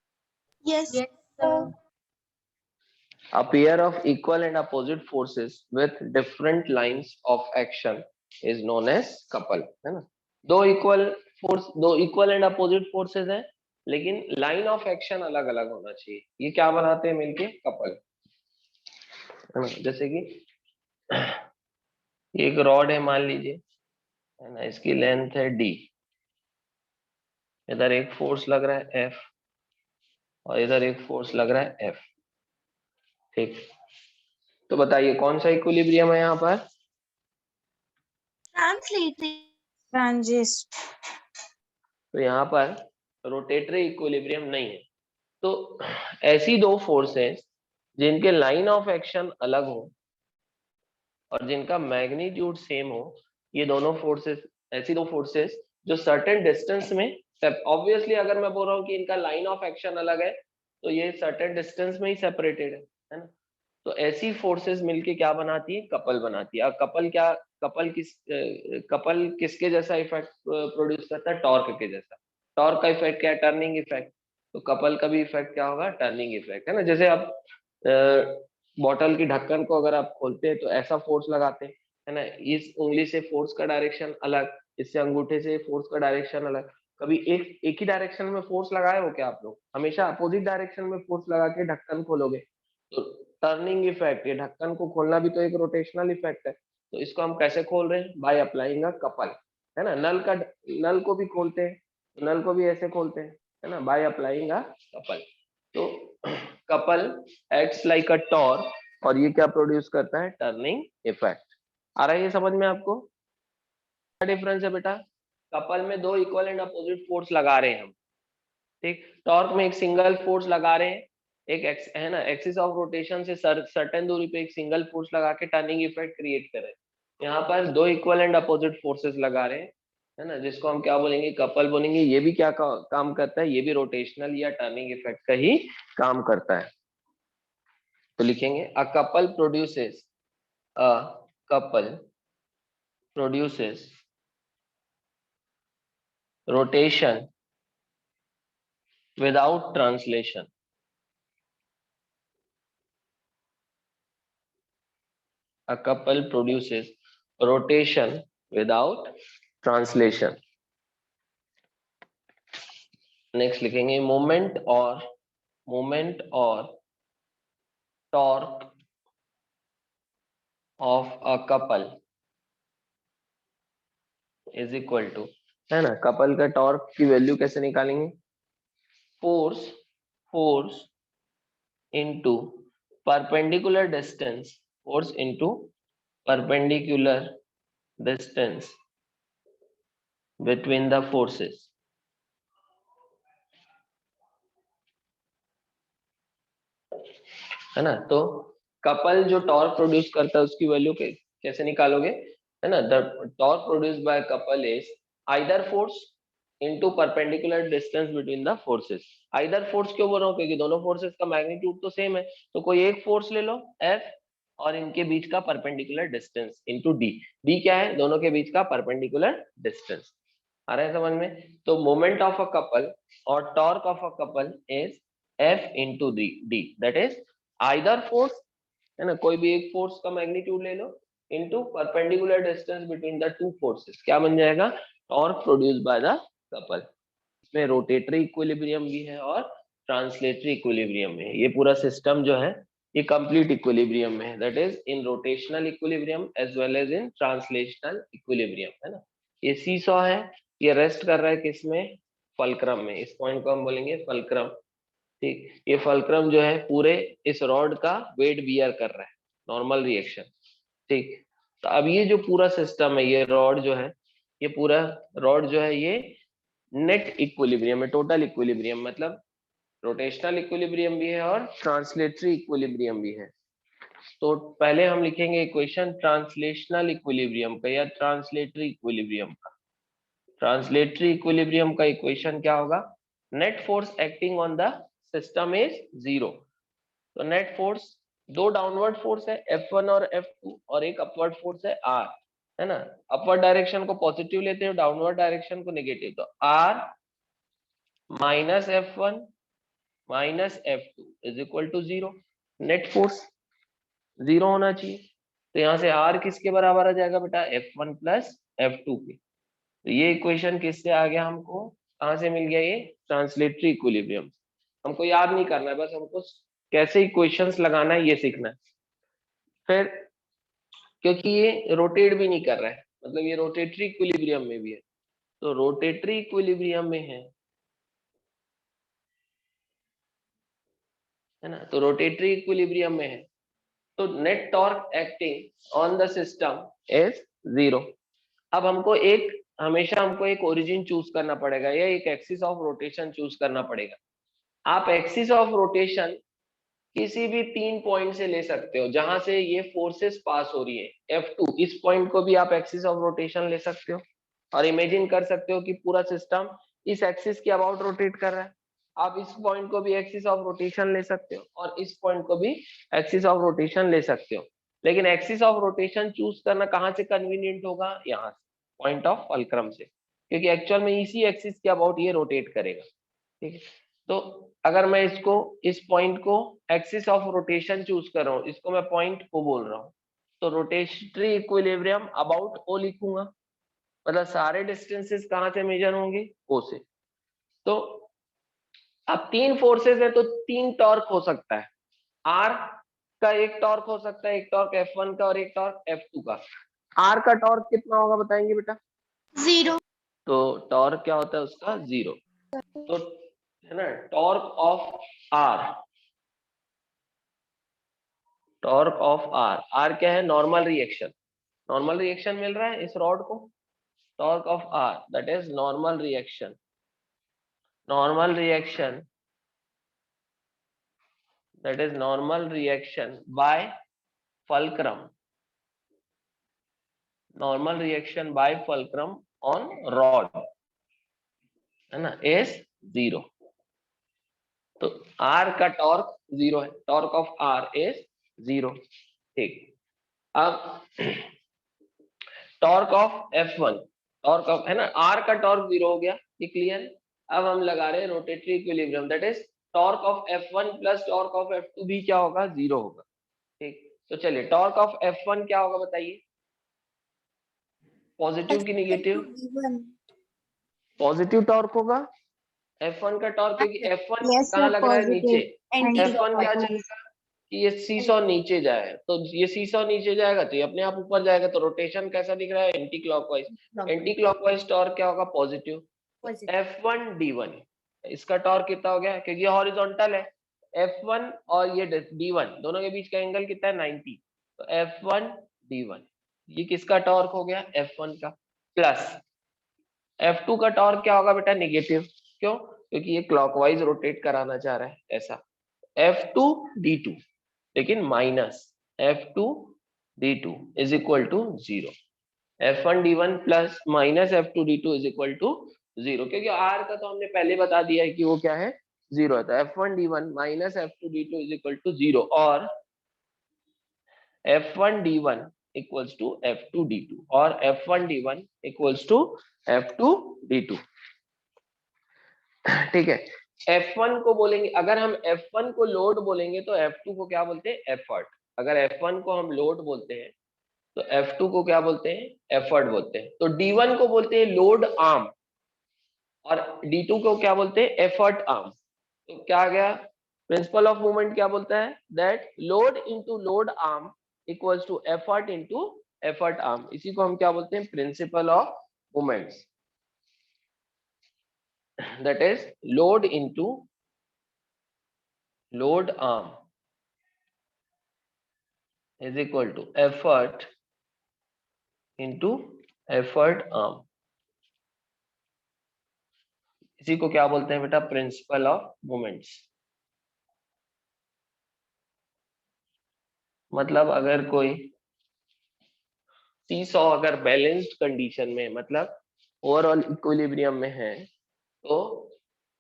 yes sir. A pair of equal and opposite forces with different lines of action is known as couple, है ना। दो इक्वल फोर्स, दो इक्वल एंड अपोजिट फोर्सेस हैं, लेकिन लाइन ऑफ एक्शन अलग अलग होना चाहिए, ये क्या बनाते हैं मिलके, कपल, है ना। जैसे कि एक रॉड है मान लीजिए, है ना, इसकी लेंथ है डी, इधर एक फोर्स लग रहा है एफ और इधर एक फोर्स लग रहा है एफ, ठीक। तो बताइए कौन सा इक्विलिब्रियम है यहाँ पर, ट्रांसलेट तो यहाँ पर रोटेटरी इक्विलिब्रियम नहीं है। तो ऐसी दो फोर्सेस जिनके लाइन ऑफ एक्शन अलग हो और जिनका मैग्नीट्यूड सेम हो, ये दोनों फोर्सेस, ऐसी दो फोर्सेस जो सर्टेन डिस्टेंस में, ऑब्वियसली अगर मैं बोल रहा हूँ कि इनका लाइन ऑफ एक्शन अलग है तो ये सर्टेन डिस्टेंस में ही सेपरेटेड है ना। तो ऐसी फोर्सेस मिलके क्या बनाती है, कपल बनाती है। अब कपल क्या, कपल किसके जैसा इफेक्ट प्रोड्यूस करता है, टॉर्क के जैसा। टॉर्क का इफेक्ट क्या है, टर्निंग इफेक्ट, तो कपल का भी इफेक्ट क्या होगा, टर्निंग इफेक्ट, है ना। जैसे आप बॉटल की ढक्कन को अगर आप खोलते हैं तो ऐसा फोर्स लगाते हैं, है ना, इस उंगली से फोर्स का डायरेक्शन अलग, इससे अंगूठे से फोर्स का डायरेक्शन अलग। कभी एक ही डायरेक्शन में फोर्स लगाए हो क्या आप लोग, हमेशा अपोजिट डायरेक्शन में फोर्स लगा के ढक्कन खोलोगे, तो टर्निंग इफेक्ट, ये ढक्कन को खोलना भी तो एक रोटेशनल इफेक्ट है। तो इसको हम कैसे खोल रहे हैं, बाय अप्लाइंग अ कपल, है ना। नल को भी खोलते हैं, नल को भी ऐसे खोलते हैं, है ना, बाय अप्लाइंग अ कपल। तो कपल एक्ट्स लाइक अ टॉर्क और ये क्या प्रोड्यूस करता है, टर्निंग इफेक्ट। आ रहा है ये समझ में आपको, क्या डिफरेंस है बेटा, कपल में दो इक्वल एंड अपोजिट फोर्स लगा रहे हैं हम, ठीक। टॉर्क में एक सिंगल फोर्स लगा रहे हैं, एक है ना, एक्सिस ऑफ रोटेशन से सर्टेन दूरी पे एक सिंगल फोर्स लगा के टर्निंग इफेक्ट क्रिएट करे। यहाँ पर दो इक्वल एंड अपोजिट फोर्सेस लगा रहे हैं, है ना, जिसको हम क्या बोलेंगे, कपल बोलेंगे। ये भी क्या काम करता है, ये भी रोटेशनल या टर्निंग इफेक्ट का ही काम करता है। तो लिखेंगे a couple produces, a couple produces rotation without translation. A couple produces rotation without translation. Next लिखेंगे मोमेंट और मोमेंट और torque of a couple is equal to, है ना, कपल का टॉर्क की वैल्यू कैसे निकालेंगे, force into perpendicular distance, force into perpendicular distance between the forces, है ना। तो कपल जो टॉर्क प्रोड्यूस करता है उसकी वैल्यू कैसे निकालोगे, है ना। The torque produced bye couple is either force into perpendicular distance between the forces. Either force क्यों बोल रहा हूँ, क्योंकि दोनों फोर्सेस का मैग्नीट्यूड तो सेम है, तो कोई एक फोर्स ले लो F और इनके बीच का perpendicular distance into D. D क्या है, दोनों के बीच का परपेंडिकुलर डिस्टेंस। आ रहा है समझ में। तो मोमेंट ऑफ अ कपल और torque of a couple is F into D, that is either force, है ना, कोई भी एक फोर्स का मैग्नीट्यूड ले लो into perpendicular distance between the two forces, क्या बन जाएगा, torque produced by the couple. इसमें रोटेटरी इक्विलिब्रियम भी है और ट्रांसलेटरी इक्विलिब्रियम में है। ये पूरा सिस्टम जो है ये कंप्लीट इक्विलिब्रियम में है, that is in rotational equilibrium as well as in translational equilibrium, है ना। ये सीसॉ है, ये रेस्ट कर रहा है किसमें, फलक्रम में। इस पॉइंट को हम बोलेंगे फलक्रम, ठीक। ये फलक्रम जो है पूरे इस रॉड का वेट बियर कर रहा है, नॉर्मल रिएक्शन, ठीक। तो अब ये जो पूरा सिस्टम है, ये रॉड जो है, ये पूरा रॉड जो है ये नेट इक्विलिब्रियम है, टोटल इक्विलिब्रियम, मतलब रोटेशनल इक्विलिब्रियम भी है और ट्रांसलेटरी इक्विलिब्रियम भी है। तो पहले हम लिखेंगे इक्वेशन ट्रांसलेशनल इक्विलिब्रियम का या ट्रांसलेटरी इक्विलिब्रियम का। ट्रांसलेटरी इक्विलिब्रियम का इक्वेशन क्या होगा, net force acting on the system is zero. तो नेट फोर्स, दो डाउनवर्ड फोर्स है F1 और F2 और एक अपवर्ड फोर्स है R, है ना। अपवर्ड डायरेक्शन को पॉजिटिव लेते हो, डाउनवर्ड डायरेक्शन को नेगेटिव, तो R minus F1 minus F2 is equal to zero. Net force zero होना चाहिए, तो यहाँ से R किसके बराबर आ जाएगा बेटा, F1 प्लस F2 के। तो ये इक्वेशन किससे आ गया हमको, कहाँ से मिल गया, ये ट्रांसलेटरी इक्विलिब्रियम। हमको याद नहीं करना है, बस हमको कैसे इक्वेशंस लगाना है ये सीखना है। फिर क्योंकि ये रोटेट भी नहीं कर रहा है, मतलब ये रोटेटरी इक्विलिब्रियम में भी है, तो रोटेटरी इक्विलिब्रियम में है ना, तो रोटेटरी इक्विलिब्रियम में है, तो net torque acting on the system is zero. अब हमको एक, हमेशा हमको एक ओरिजिन चूज करना पड़ेगा या एक एक्सिस ऑफ रोटेशन चूज करना पड़ेगा। आप एक्सिस ऑफ रोटेशन किसी भी 3 पॉइंट से ले सकते हो जहां से ये फोर्सेस पास हो रही है। F2 इस पॉइंट को भी आप एक्सिस ऑफ रोटेशन ले सकते हो और इमेजिन कर सकते हो कि पूरा सिस्टम इस एक्सिस के अबाउट रोटेट कर रहा है। आप इस पॉइंट को भी एक्सिस ऑफ रोटेशन ले सकते हो और इस पॉइंट को भी एक्सिस ऑफ रोटेशन ले सकते हो, लेकिन एक्सिस ऑफ रोटेशन चूज करना कहाँ से कन्वीनियंट होगा, यहाँ से, पॉइंट ऑफ फलक्रम से, क्योंकि एक्चुअल में इसी एक्सिस के अबाउट ये रोटेट करेगा, ठीक है। तो अगर मैं इसको, इस पॉइंट को एक्सिस ऑफ रोटेशन चूज कर रहा हूँ, इसको मैं पॉइंट ओ बोल रहा हूँ, तो रोटेटरी इक्विलिब्रियम अबाउट ओ लिखूंगा, मतलब सारे डिस्टेंसेस कहाँ से मेजर होंगे, ओ से। तो अब 3 फोर्सेस है तो 3 टॉर्क हो सकता है, आर का एक टॉर्क हो सकता है, एक टॉर्क F1 का और एक टॉर्क F2 का। आर का टॉर्क कितना होगा बताएंगे बेटा, जीरो। तो टॉर्क क्या होता है उसका, जीरो। तो है ना, torque of R, torque of R, R क्या है, नॉर्मल रिएक्शन, नॉर्मल रिएक्शन मिल रहा है इस रॉड को, torque of R that is normal reaction, normal reaction, that is normal reaction by fulcrum, normal reaction by fulcrum on rod, है ना, is zero. तो आर का टॉर्क जीरो है, torque of R is zero, ठीक। अब torque of F1, torque of, है ना, are का टॉर्क जीरो हो गया, ये क्लियर है। अब हम लगा रहे हैं rotatory equilibrium, that is torque of F1 plus torque of F2 भी क्या होगा, जीरो होगा, ठीक। तो चलिए टॉर्क ऑफ F1 क्या होगा बताइए, पॉजिटिव की निगेटिव, पॉजिटिव टॉर्क होगा, F1 का टॉर्क, क्योंकि F1 Yes, कहाँ sir. लग रहा है, नीचे। Positive. F1 क्या Anti-clockwise. चाहेगा कि ये सीसॉ नीचे जाए, तो ये सीसॉ नीचे जाएगा तो ये अपने आप ऊपर जाएगा, तो रोटेशन कैसा दिख रहा है, anti clockwise. Anti clockwise torque क्या होगा, पॉजिटिव। F1 D1, इसका टॉर्क कितना हो गया, क्योंकि ये हॉरिजॉन्टल है। F1 और ये D1 दोनों के बीच का एंगल कितना है, 90, तो F1 D1 ये किसका टॉर्क हो गया, F1 का। प्लस F2 का टॉर्क क्या होगा बेटा, निगेटिव। क्यों, क्योंकि ये क्लॉकवाइज रोटेट कराना चाह रहा है, ऐसा। F2 D2, लेकिन minus F2 D2 is equal to 0। F1 D1 plus minus F2 D2 is equal to 0, क्योंकि R का तो हमने पहले बता दिया है कि वो क्या है, 0 है। तो F1 D1 minus F2 D2 is equal to 0, और F1 D1 equals to F2 D2, और F1 D1 equals to F2 D2। ठीक है, F1 को बोलेंगे, अगर हम F1 को लोड बोलेंगे तो F2 को क्या बोलते हैं, एफर्ट। अगर F1 को हम लोड बोलते हैं तो F2 को क्या बोलते हैं, एफर्ट बोलते हैं। तो D1 को बोलते हैं लोड आर्म, और D2 को क्या बोलते हैं, एफर्ट आर्म। तो क्या आ गया, प्रिंसिपल ऑफ मूवमेंट क्या बोलता है, that load into load arm equals to effort into effort arm. इसी को हम क्या बोलते हैं, principle of movements. that is load into load arm is equal to effort into effort arm। इसी को क्या बोलते हैं बेटा, प्रिंसिपल ऑफ मोमेंट्स। मतलब अगर कोई सीसॉ अगर बैलेंस्ड कंडीशन में, मतलब ओवरऑल इक्विलिब्रियम में है, तो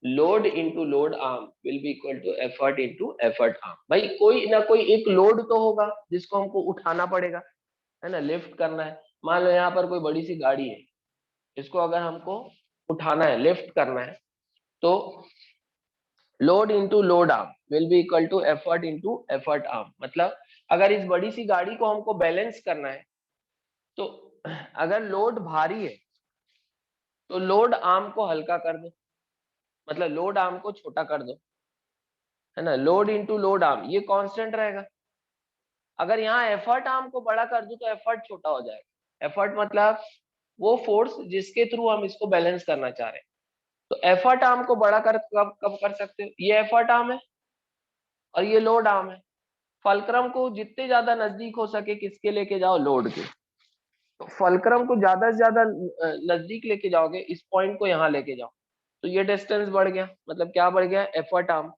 load into load arm will be equal to effort into effort arm. भाई कोई ना कोई एक लोड तो होगा जिसको हमको उठाना पड़ेगा, है ना, लिफ्ट करना है। मान लो यहाँ पर कोई बड़ी सी गाड़ी है, इसको अगर हमको उठाना है, लिफ्ट करना है, तो load into load arm will be equal to effort into effort arm. मतलब अगर इस बड़ी सी गाड़ी को हमको बैलेंस करना है, तो अगर लोड भारी है तो लोड आर्म को हल्का कर दो, मतलब लोड आर्म को छोटा कर दो, है ना। लोड इनटू लोड आर्म ये कांस्टेंट रहेगा। अगर यहाँ एफर्ट आर्म को बड़ा कर दूं तो एफर्ट छोटा हो जाएगा। एफर्ट मतलब वो फोर्स जिसके थ्रू हम इसको बैलेंस करना चाह रहे हैं। तो एफर्ट आर्म को बड़ा कर कब कब कर सकते हो, ये एफर्ट आर्म है और ये लोड आर्म है। फलक्रम को जितने ज्यादा नजदीक हो सके किसके लेके जाओ, लोड के। तो फलक्रम को ज्यादा से ज्यादा नजदीक लेके जाओगे, इस पॉइंट को यहाँ लेके जाओ, तो ये डिस्टेंस बढ़ गया, मतलब क्या बढ़ गया, एफर्ट आर्म।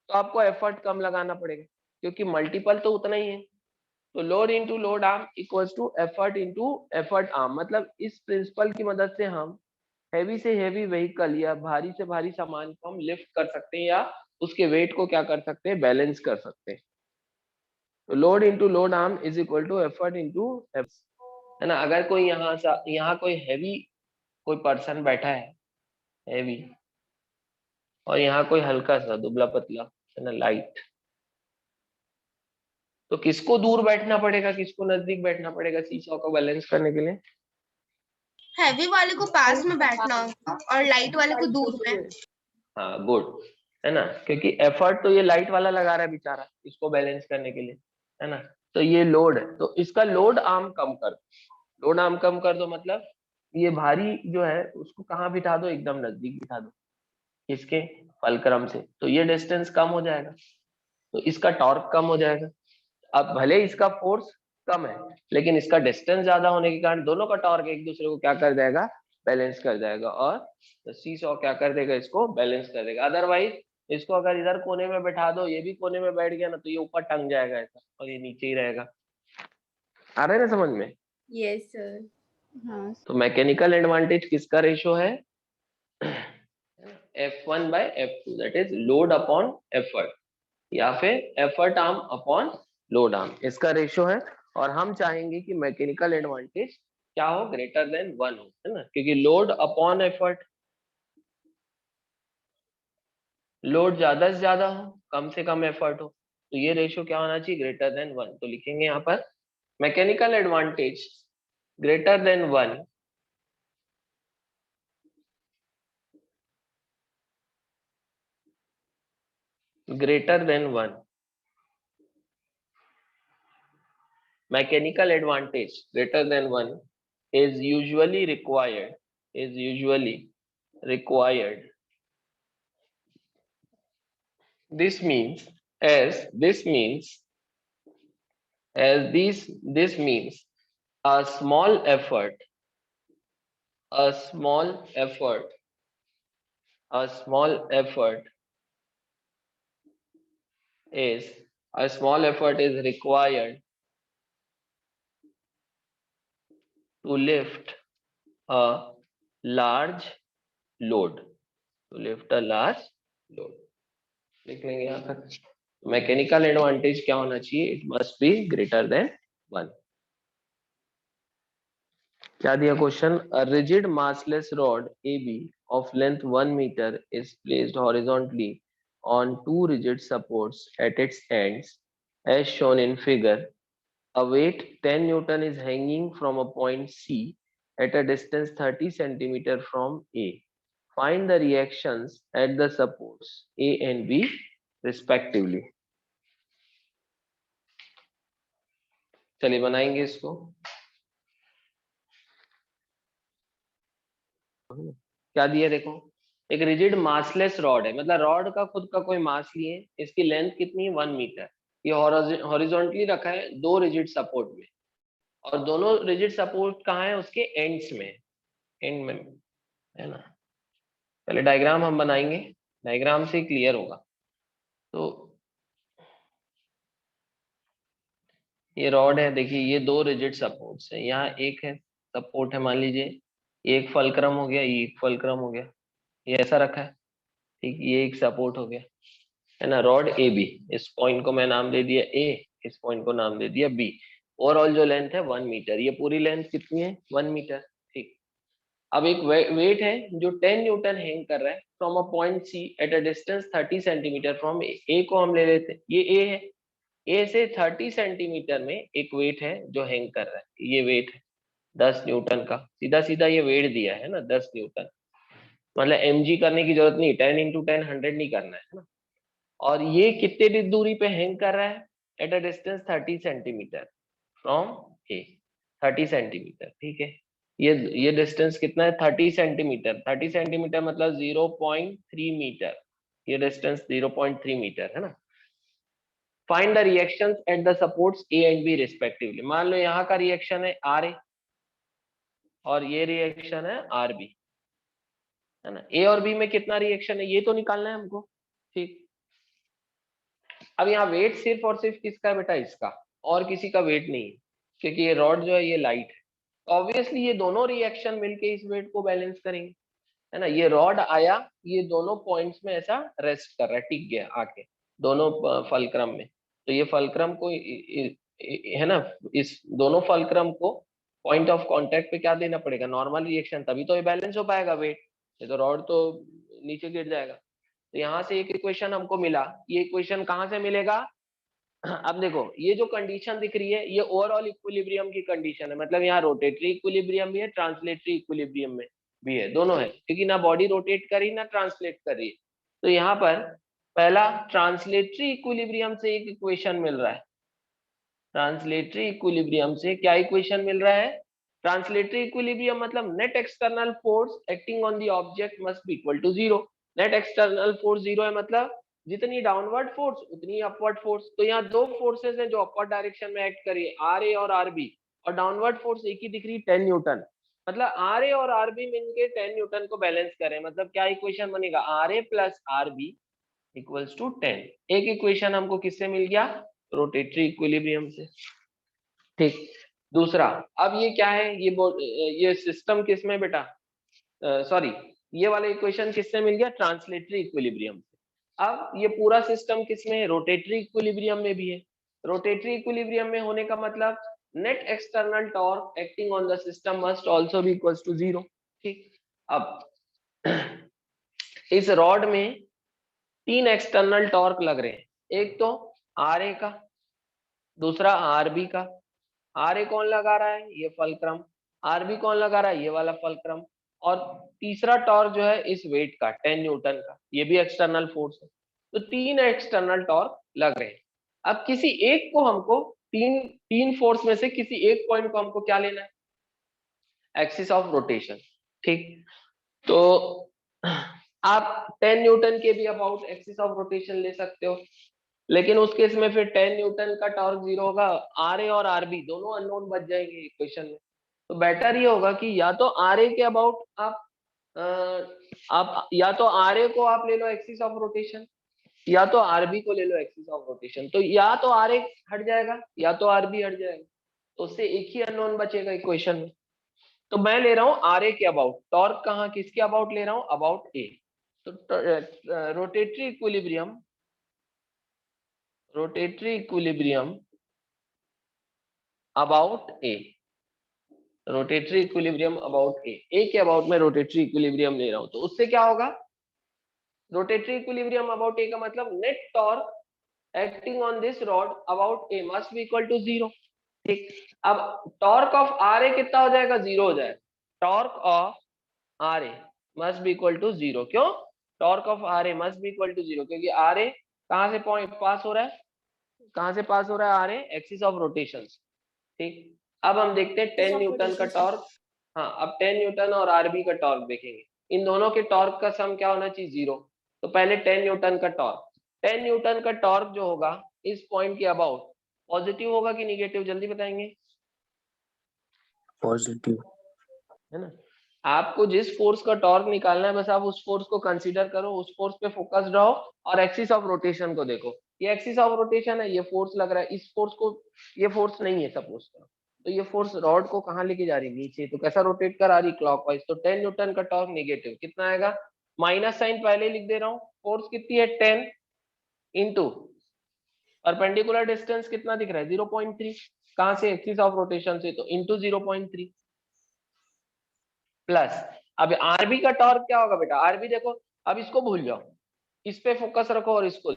तो आपको एफर्ट कम लगाना पड़ेगा, क्योंकि मल्टीपल तो उतना ही है। तो load into load arm equals to effort into effort arm. मतलब इस प्रिंसिपल की मदद से हम हैवी से हैवी व्हीकल या भारी से भारी सामान को हम लिफ्ट कर सकते हैं, या उसके वेट को क्या कर सकते हैं, बैलेंस कर सकते हैं। तो load into load arm is equal to effort into, है ना। अगर कोई यहाँ कोई हैवी कोई पर्सन बैठा है, हैवी, और यहाँ कोई हल्का सा दुबला पतला, है ना, लाइट, तो किसको दूर बैठना पड़ेगा, किसको नजदीक बैठना पड़ेगा सीसॉ को बैलेंस करने के लिए? हैवी वाले को पास में बैठना और लाइट वाले को दूर में। हाँ गुड, है ना, क्योंकि एफर्ट तो ये लाइट वाला लगा रहा है बेचारा इसको बैलेंस करने के लिए, है ना। तो ये लोड है, तो इसका लोड आर्म कम कर दो, लोड आर्म कम कर दो, मतलब ये भारी जो है उसको कहाँ बिठा दो, एकदम नजदीक बिठा दो, इसके फलक्रम से, तो ये डिस्टेंस कम हो जाएगा, तो इसका टॉर्क कम हो जाएगा। अब भले इसका फोर्स कम है, लेकिन इसका डिस्टेंस ज्यादा होने के कारण दोनों का टॉर्क एक दूसरे को क्या कर जाएगा, बैलेंस कर जाएगा, और सीसॉ क्या कर देगा, इसको बैलेंस कर देगा। अदरवाइज इसको अगर इधर कोने में बैठा दो, ये भी कोने में बैठ गया ना, तो ये ऊपर टंग जाएगा ऐसा, और ये नीचे ही रहेगा। आ रहा है ना समझ में? Yes sir. हाँ तो मैकेनिकल एडवांटेज किसका रेशो है, F1 by F2, that is load upon effort, या फिर effort arm upon load arm, इसका रेशो है। और हम चाहेंगे कि मैकेनिकल एडवांटेज क्या हो, ग्रेटर देन 1 हो, है ना, क्योंकि लोड अपॉन एफर्ट, लोड ज्यादा से ज्यादा हो, कम से कम एफर्ट हो, तो ये रेशो क्या होना चाहिए, ग्रेटर देन 1। तो लिखेंगे यहाँ पर mechanical advantage greater than 1 greater than 1. Mechanical advantage greater than 1 is usually required. This means this means a small effort is required to lift a large load. लिख लेंगे यहाँ तक. मैकेनिकल एडवांटेज क्या होना चाहिए? It must be greater than 1. क्या दिया question? A rigid massless rod AB of length 1 meter is placed horizontally on two rigid supports at its ends as shown in figure. A weight 10 Newton is hanging from a point C at a distance 30 centimeter from A. Find the reactions at the supports A and B respectively. चलिए बनाएंगे इसको. क्या दिया देखो, एक rigid massless rod है, मतलब rod का खुद का कोई मास लिए, इसकी लेंथ कितनी है 1 मीटर. ये हॉरिजॉन्टली रखा है दो रिजिड सपोर्ट में, और दोनों रिजिड सपोर्ट कहाँ है? उसके एंड्स में, एंड में है ना. पहले डायग्राम हम बनाएंगे, डायग्राम से क्लियर होगा. तो ये रॉड है, देखिए ये दो रिजिड सपोर्ट्स है. यहाँ एक है सपोर्ट है, मान लीजिए एक फलक्रम हो गया, ये एक फलक्रम हो गया, ये ऐसा रखा है. ठीक, ये एक सपोर्ट हो गया है ना. रॉड ए बी, इस पॉइंट को मैं नाम दे दिया ए, इस पॉइंट को नाम दे दिया बी. ओवरऑल जो लेंथ है 1 मीटर, ये पूरी लेंथ कितनी है? 1 मीटर. ठीक, अब एक वेट है जो 10 न्यूटन हैंग कर रहा है from a point C at a distance 30 centimetre from A को हम ले लेते हैं, ये ए है. ए से 30 सेंटीमीटर में एक वेट है जो हैंग कर रहा है, ये वेट है 10 न्यूटन का. सीधा सीधा ये वेट दिया है ना 10 न्यूटन, मतलब mg करने की जरूरत नहीं, 10 इंटू 10 100 नहीं करना है ना. और ये कितने दूरी पे हैंग कर रहा है? Eight a distance 30 centimetre from A, 30 centimetre. ठीक है, ये डिस्टेंस कितना है? 30 सेंटीमीटर. 30 सेंटीमीटर मतलब 0.3 मीटर. ये डिस्टेंस 0.3 मीटर है ना. Find the reactions at the supports A and B respectively. मान लो यहाँ का रिएक्शन है आर ए और ये रिएक्शन है आर बी, है ना. ए और बी में कितना रिएक्शन है ये तो निकालना है हमको. ठीक, अब यहाँ वेट सिर्फ और सिर्फ किसका है बेटा? इसका, और किसी का वेट नहीं है, क्योंकि ये रॉड जो है ये लाइट है. ऑब्वियसली ये दोनों रिएक्शन मिलके इस वेट को बैलेंस करेंगे, है ना. ये रॉड आया, ये दोनों पॉइंट्स में ऐसा रेस्ट कर रहा है, टिक गया आके दोनों फलक्रम में. तो ये फलक्रम को है ना, इस दोनों फलक्रम को पॉइंट ऑफ कांटेक्ट पे क्या देना पड़ेगा? नॉर्मल रिएक्शन, तभी तो ये बैलेंस हो पाएगा वेट. ये तो रॉड तो नीचे गिर जाएगा. तो यहाँ से एक इक्वेशन हमको मिला. ये इक्वेशन कहाँ से मिलेगा? अब देखो ये जो कंडीशन दिख रही है ये ओवरऑल इक्विलिब्रियम की कंडीशन है, मतलब यहाँ रोटेटरी इक्विलिब्रियम भी है, ट्रांसलेटरी इक्विलिब्रियम में भी है, दोनों है, क्योंकि ना बॉडी रोटेट कर रही ना ट्रांसलेट कर रही है. तो यहाँ पर पहला ट्रांसलेटरी इक्विलिब्रियम से एक इक्वेशन मिल रहा है. ट्रांसलेटरी इक्विलिब्रियम से क्या इक्वेशन मिल रहा है? ट्रांसलेटरी इक्विलिब्रियम मतलब net external force acting on the object must be equal to 0. Net external force 0 है, मतलब जितनी डाउनवर्ड फोर्स उतनी अपवर्ड फोर्स. तो यहाँ दो फोर्सेस हैं जो अपवर्ड डायरेक्शन में एक्ट कर रही है, आर ए और आर बी, और डाउनवर्ड फोर्स एक ही दिख रही 10 न्यूटन. मतलब आर ए और आर बी मिलकर 10 न्यूटन को बैलेंस करें, मतलब क्या इक्वेशन बनेगा? R A plus R B equals to 10. एक इक्वेशन हमको किससे मिल गया? रोटेटरी इक्विलिब्रियम से. ठीक, दूसरा, अब ये क्या है? ये सिस्टम किसमें बेटा? सॉरी, ये वाला इक्वेशन किससे मिल गया? ट्रांसलेटरी इक्विलिब्रियम से. अब ये पूरा सिस्टम किसमें है? रोटेटरी इक्विलिब्रियम में भी है. रोटेटरी इक्विलिब्रियम में होने का मतलब net external torque acting on the system must also be equals to 0. ठीक, अब इस रॉड में 3 एक्सटर्नल टॉर्क लग रहे हैं. एक तो आर ए का, दूसरा आर बी का. आर ए कौन लगा रहा है? ये फलक्रम. आर बी कौन लगा रहा है? ये वाला फलक्रम. और तीसरा टॉर्क जो है इस वेट का 10 न्यूटन का, ये भी एक्सटर्नल फोर्स है. तो 3 एक्सटर्नल टॉर्क लग रहे हैं। अब किसी एक को हमको तीन फोर्स में से किसी एक पॉइंट को हमको क्या लेना है, एक्सिस ऑफ रोटेशन। ठीक, तो आप 10 न्यूटन के भी अबाउट एक्सिस ऑफ रोटेशन ले सकते हो, लेकिन उस केस में फिर 10 न्यूटन का टॉर्क जीरो होगा, आर ए और आर बी दोनों अननोन बच जाएंगे इक्वेशन में। तो बेटर ये होगा कि या तो आर ए के अबाउट आप या तो आर ए को आप ले लो एक्सिस ऑफ रोटेशन, या तो आरबी को ले लो एक्सिस ऑफ रोटेशन। तो या तो आर ए हट जाएगा या तो आरबी हट जाएगा, तो उससे एक ही अननोन बचेगा इक्वेशन में। तो मैं ले रहा हूँ आर ए के अबाउट, टॉर्क कहाँ किसके अबाउट ले रहा हूँ, अबाउट ए। तो rotatory equilibrium about A, rotatory equilibrium about A के अबाउट में रोटेटरी इक्विलिब्रियम ले रहा हूं। तो उससे क्या होगा, रोटेटरी इक्विलिब्रियम अबाउट ए का मतलब net torque acting on this rod about A must be equal to 0। ठीक, अब टॉर्क ऑफ आर ए कितना हो जाएगा, 0 हो जाएगा। Torque of R A must be equal to 0। क्यों, torque of R A must be equal to 0, क्योंकि R A कहां से पॉइंट पास हो रहा है, कहां से पास हो रहा है R A, axis of rotation. ठीक, अब हम देखते हैं 10 न्यूटन का टॉर्क। हाँ, अब 10 न्यूटन और आरबी का टॉर्क देखेंगे। इन दोनों के टॉर्क का सम क्या होना चाहिए, 0। तो पहले 10 न्यूटन का टॉर्क, 10 न्यूटन का टॉर्क जो होगा इस पॉइंट के अबाउट पॉजिटिव होगा कि निगेटिव, जल्दी बताएंगे। पॉजिटिव है ना, आपको जिस फोर्स का टॉर्क निकालना है बस आप उस फोर्स को कंसीडर करो, उस फोर्स पे फोकस्ड रहो और एक्सिस ऑफ रोटेशन को देखो। ये एक्सिस ऑफ रोटेशन है, ये फोर्स लग रहा है, इस फोर्स को, ये फोर्स नहीं है सपोज करो, तो ये फोर्स रॉड को कहाँ लेके जा रही है, नीचे। तो कैसा रोटेट कर आ रही, क्लॉकवाइज। तो 10 न्यूटन का टॉर्क नेगेटिव कितना आएगा, माइनस साइन पहले लिख दे रहा हूँ। फोर्स कितनी है, 10 इंटू परपेंडिकुलर डिस्टेंस कितना दिख रहा है, 0.3। कहां से, एक्सिस ऑफ रोटेशन से, तो इंटू 0.3 प्लस। अब आरबी का टॉर्क क्या होगा बेटा, आरबी देखो, अब इसको भूल जाओ, इस पे फोकस रखो और इसको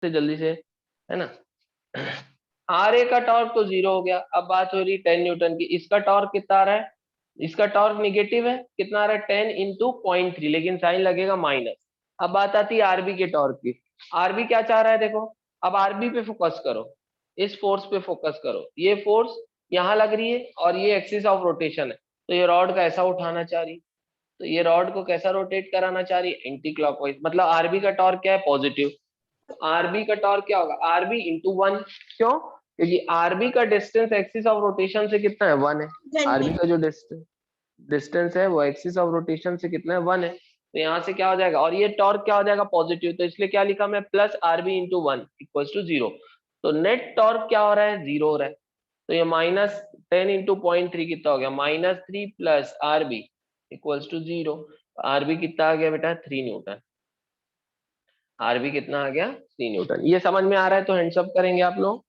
से जल्दी से, है ना। आर ए का टॉर्क तो 0 हो गया। अब बात हो रही 10 न्यूटन की, इसका टॉर्क कितना आ रहा है, इसका टॉर्क निगेटिव है, कितना आ रहा है, 10 इंटू 0.3, लेकिन साइन लगेगा माइनस। अब बात आती है आरबी के टॉर्क की, आरबी क्या चाह रहा है देखो। अब आरबी पे फोकस करो, इस फोर्स पे फोकस करो, ये फोर्स यहाँ लग रही है और ये एक्सिस ऑफ रोटेशन है, तो ये रॉड का ऐसा उठाना चाह रही, तो ये रॉड को कैसा रोटेट कराना चाह रही है, एंटी क्लॉकवाइज। मतलब आरबी का टॉर्क क्या है, पॉजिटिव। आरबी का टॉर्क क्या होगा, आरबी इंटू 1। क्यों, क्योंकि आरबी का डिस्टेंस एक्सिस ऑफ रोटेशन से कितना है, 1 है। आरबी का जो डिस्टेंस है वो एक्सिस ऑफ रोटेशन से कितना है, 1 है। तो यहाँ से क्या हो जाएगा, और ये टॉर्क क्या हो जाएगा, पॉजिटिव, तो इसलिए क्या लिखा मैं, plus RB into 1 equal to 0। तो नेट टॉर्क क्या हो रहा है, 0 हो रहा है। तो ये माइनस 10 इंटू 0.3 कितना हो गया, -3 plus RB equals to 0। RB कितना आ गया बेटा, 3 न्यूटन। आरबी कितना आ गया, 3 न्यूटन। ये समझ में आ रहा है तो हैंड्स अप करेंगे आप लोग,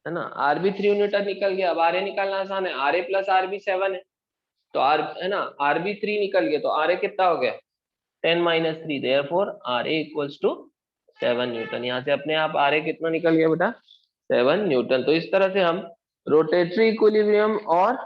है ना। आरबी 3 न्यूटन निकल गया। अब आर ए निकालना आसान है, आर ए प्लस आरबी 7 है, तो आर, है ना, आरबी 3 निकल गया, तो आर ए कितना हो गया, 10 minus 3, therefore R A equals to 7 newton. यहाँ से अपने आप आर ए कितना निकल गया बेटा, 7 न्यूटन। तो इस तरह से हम रोटेटरी इक्विलिब्रियम और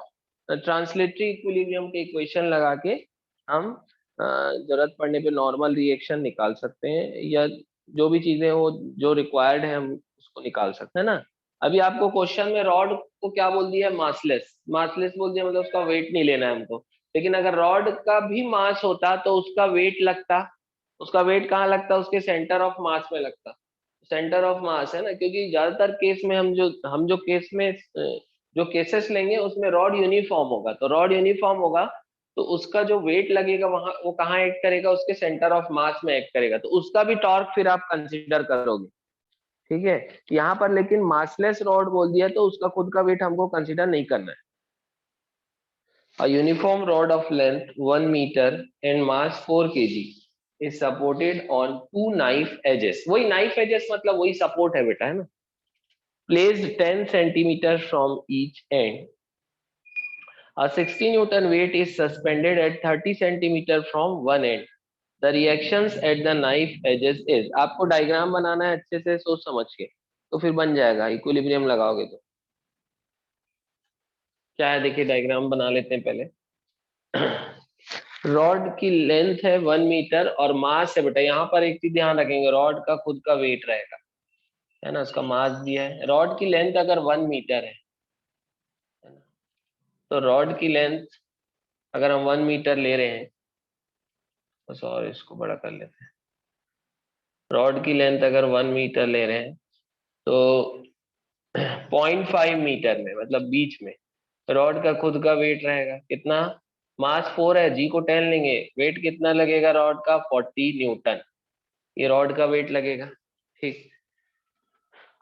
ट्रांसलेटरी इक्विलिब्रियम के इक्वेशन लगा के हम जरूरत पड़ने पे नॉर्मल रिएक्शन निकाल सकते हैं, या जो भी चीजें वो जो रिक्वायर्ड है हम उसको निकाल सकते हैं ना। अभी आपको क्वेश्चन में रॉड को क्या बोल दिया, मासलेस। मासलेस बोल दिया मतलब उसका वेट नहीं लेना है हमको, लेकिन अगर रॉड का भी मास होता तो उसका वेट लगता। उसका वेट कहाँ लगता है, उसके सेंटर ऑफ मास में लगता। सेंटर ऑफ मास है ना, क्योंकि ज्यादातर केस में हम जो केस में जो केसेस लेंगे उसमें रॉड यूनिफॉर्म होगा। तो रॉड यूनिफॉर्म होगा तो उसका जो वेट लगेगा वहां, वो कहाँ एक्ट करेगा, उसके सेंटर ऑफ मास में एक्ट करेगा, तो उसका भी टॉर्क फिर आप कंसिडर करोगे। ठीक है, यहाँ पर लेकिन मासलेस रॉड बोल दिया तो उसका खुद का वेट हमको कंसीडर नहीं करना है। A uniform rod of length 1 meter and mass 4 kg is supported on 2 knife edges. वही knife edges मतलब वही support है बेटा, है ना। Placed 10 centimeter from each end. A 60 Newton weight is suspended at 30 centimeter from one end. The reactions at the knife edges is, आपको diagram बनाना है अच्छे से सोच समझ के, तो फिर बन जाएगा, इक्विलिब्रियम लगाओगे तो। क्या है देखिए, डायग्राम बना लेते हैं पहले। रॉड की लेंथ है 1 मीटर और मास है बेटा, यहाँ पर एक चीज ध्यान रखेंगे, रॉड का खुद का वेट रहेगा, है ना, उसका मास दिया है। रॉड की लेंथ अगर 1 मीटर है ना, तो रॉड की लेंथ अगर हम 1 मीटर ले रहे हैं, बस और इसको बड़ा कर लेते हैं। रॉड की लेंथ अगर 1 मीटर ले रहे हैं तो 0.5 मीटर में मतलब बीच में रॉड का खुद का वेट रहेगा कितना, मास 4 है, जी को 10 लेंगे, वेट कितना लगेगा रॉड का 40 न्यूटन, ये रॉड का वेट लगेगा। ठीक,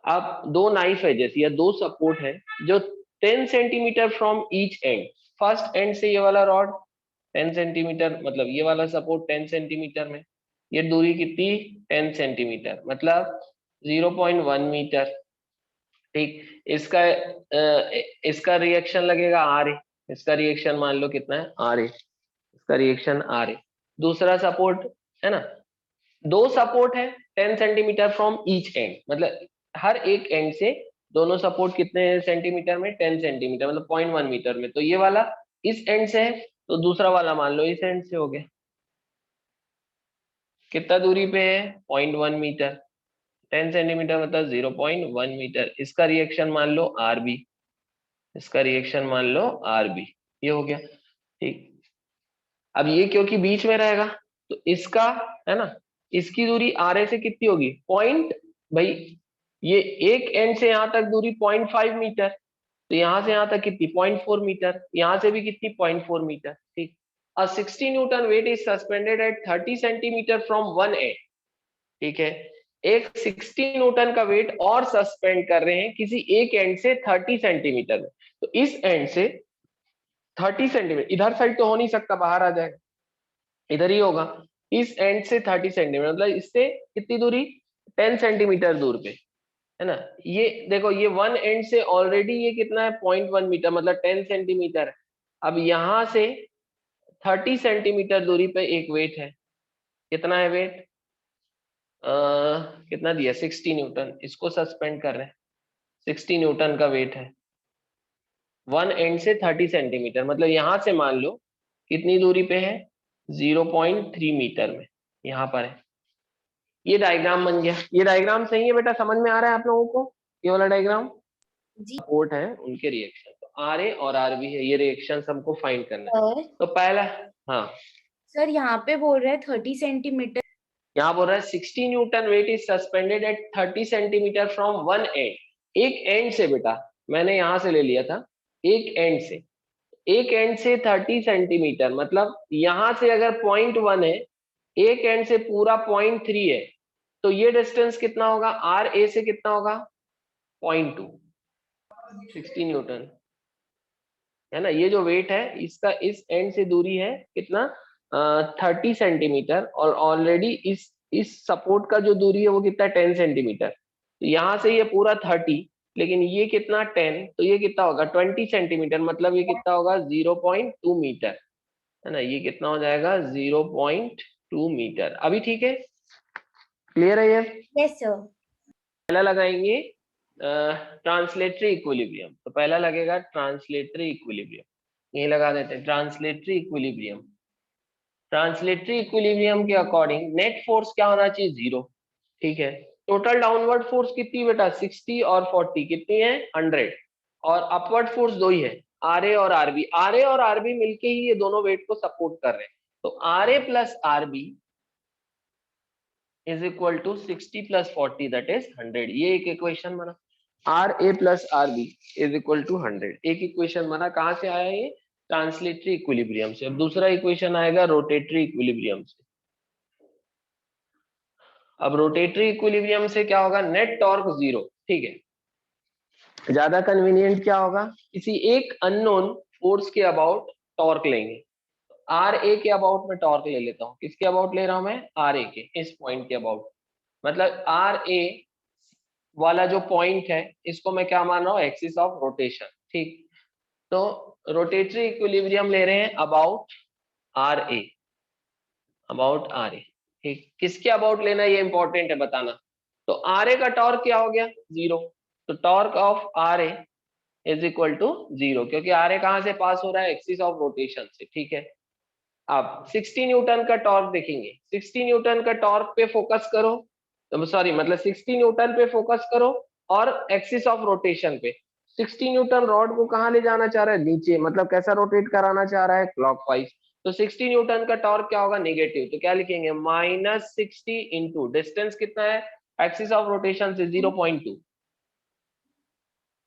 अब दो नाइफ एजेस या दो सपोर्ट है जो 10 centimetre from each and, first and से ये वाला रॉड 10 सेंटीमीटर मतलब ये वाला सपोर्ट 10 सेंटीमीटर में, ये दूरी कितनी 10 सेंटीमीटर मतलब 0.1 मीटर। ठीक, इसका रिएक्शन लगेगा आर ए, इसका रिएक्शन मान लो कितना है आर ए, इसका रिएक्शन आर ए। दूसरा सपोर्ट है ना, दो सपोर्ट है 10 सेंटीमीटर फ्रॉम ईच एंड, मतलब हर एक एंड से दोनों सपोर्ट कितने सेंटीमीटर में 10 सेंटीमीटर मतलब 0.1 मीटर में, तो ये वाला इस एंड से है तो दूसरा वाला मान लो इस एंड से हो गया, कितना दूरी पे है 0.1 मीटर, 10 सेंटीमीटर मतलब 0.1 मीटर, इसका रिएक्शन मान लो आर बी, इसका रिएक्शन मान लो आर बी, ये हो गया। ठीक, अब ये क्योंकि बीच में रहेगा तो इसका है ना, इसकी दूरी आर ए से कितनी होगी पॉइंट, भाई ये एक एंड से यहां तक दूरी 0.5 मीटर, तो यहां से यहां तक कितनी 0.4 मीटर, यहां से भी कितनी 0.4 मीटर। ठीक, a 60 newton weight is suspended at 30 centimetre from one end. ठीक है, एक 60 न्यूटन का वेट और सस्पेंड कर रहे हैं किसी एक एंड से 30 सेंटीमीटर में, तो इस एंड से 30 सेंटीमीटर, इधर साइड तो हो नहीं सकता, बाहर आ जाएगा, इधर ही होगा, इस एंड से 30 सेंटीमीटर मतलब इससे कितनी दूरी 10 सेंटीमीटर दूर पे, है ना। ये देखो ये वन एंड से ऑलरेडी ये कितना है 0.1 मीटर मतलब 10 सेंटीमीटर है। अब यहां से 30 सेंटीमीटर दूरी पे एक वेट है, कितना है वेट, कितना दिया 60 न्यूटन, इसको सस्पेंड कर रहे हैं, 60 न्यूटन का वेट है, वन एंड से 30 सेंटीमीटर मतलब यहां से मान लो कितनी दूरी पे है 0.3 मीटर में, यहाँ पर है। ये डायग्राम बन गया, ये डायग्राम सही है बेटा, समझ में आ रहा है आप लोगों को, ये वाला डायग्राम जी सपोर्ट है उनके रिएक्शन, तो आर ए और आर बी है, ये रिएक्शन हमको फाइंड करना है। सर तो पहला, हाँ सर यहाँ पे बोल रहे हैं 30 सेंटीमीटर। यहाँ बोल रहा है 60 newton weight is suspended at 30 centimetre from one end, एक एंड से बेटा, मैंने यहां से ले लिया था, एक एंड से, एक एंड से 30 सेंटीमीटर मतलब यहां से अगर 0.1 है, एक एंड से पूरा 0.3 है, तो ये डिस्टेंस कितना होगा आर ए से कितना होगा 0.2, 60 न्यूटन, है ना। ये जो वेट है इसका इस एंड से दूरी है कितना 30 सेंटीमीटर, और ऑलरेडी इस सपोर्ट का जो दूरी है वो कितना 10 सेंटीमीटर, तो यहाँ से ये पूरा 30, लेकिन ये कितना 10, तो ये कितना होगा 20 सेंटीमीटर मतलब ये कितना होगा 0.2 मीटर, है ना, ये कितना हो जाएगा 0.2 मीटर। अभी ठीक है, क्लियर है ये। Yes sir. पहला लगाएंगे ट्रांसलेटरी इक्विलिब्रियम, तो पहला लगेगा ट्रांसलेटरी इक्विलिब्रियम, ये लगा देते हैं ट्रांसलेटरी इक्विलिब्रियम। ट्रांसलेटरी इक्विलिब्रियम के अकॉर्डिंग नेट फोर्स क्या होना चाहिए 0। ठीक है, टोटल डाउनवर्ड फोर्स कितनी बेटा 60 और 40 कितनी है 100, और अपवर्ड फोर्स दो ही है आर ए और आरबी, आर ए और आरबी मिलके ही ये दोनों वेट को सपोर्ट कर रहे हैं, तो R A plus RB is equal to 60 plus 40 that is 100, ये एक इक्वेशन बना, R A plus R B is equal to 100, एक इक्वेशन बना, कहां से आया ये ट्रांसलेटरी इक्विलिब्रियम से। अब दूसरा इक्वेशन आएगा रोटेटरी इक्विलिब्रियम से। अब रोटेटरी इक्विलिब्रियम से क्या होगा, नेट टॉर्क 0, ठीक है। ज्यादा कन्वीनियंट क्या होगा, किसी एक अननोन फोर्स के अबाउट टॉर्क लेंगे। आर ए के अबाउट में टॉर्क ले लेता हूँ, किसके अबाउट ले रहा हूं मैं, आर ए के, इस पॉइंट के अबाउट। मतलब आर ए वाला जो पॉइंट है इसको मैं क्या मान रहा हूँ, एक्सिस ऑफ रोटेशन, ठीक। तो रोटेटरी इक्विलिब्रियम ले रहे हैं about R A, about R A, ठीक। किसके अबाउट लेना है ये इंपॉर्टेंट है बताना। तो आर ए का टॉर्क क्या हो गया, 0। तो torque of R A is equal to 0, क्योंकि आर ए कहां से पास हो रहा है, एक्सिस ऑफ रोटेशन से, ठीक है। अब 60 न्यूटन का टॉर्क देखेंगे, 60 न्यूटन का टॉर्क पे फोकस करो, सॉरी मतलब 60 न्यूटन पे फोकस करो और एक्सिस ऑफ रोटेशन पे। 60 न्यूटन रॉड को कहां ले जाना चाह रहा है, नीचे, मतलब कैसा रोटेट कराना चाह रहा है, क्लॉकवाइज। तो 60 न्यूटन का टॉर्क क्या होगा, नेगेटिव। तो क्या लिखेंगे, -60 इंटू डिस्टेंस कितना है एक्सिस ऑफ रोटेशन से, 0.2,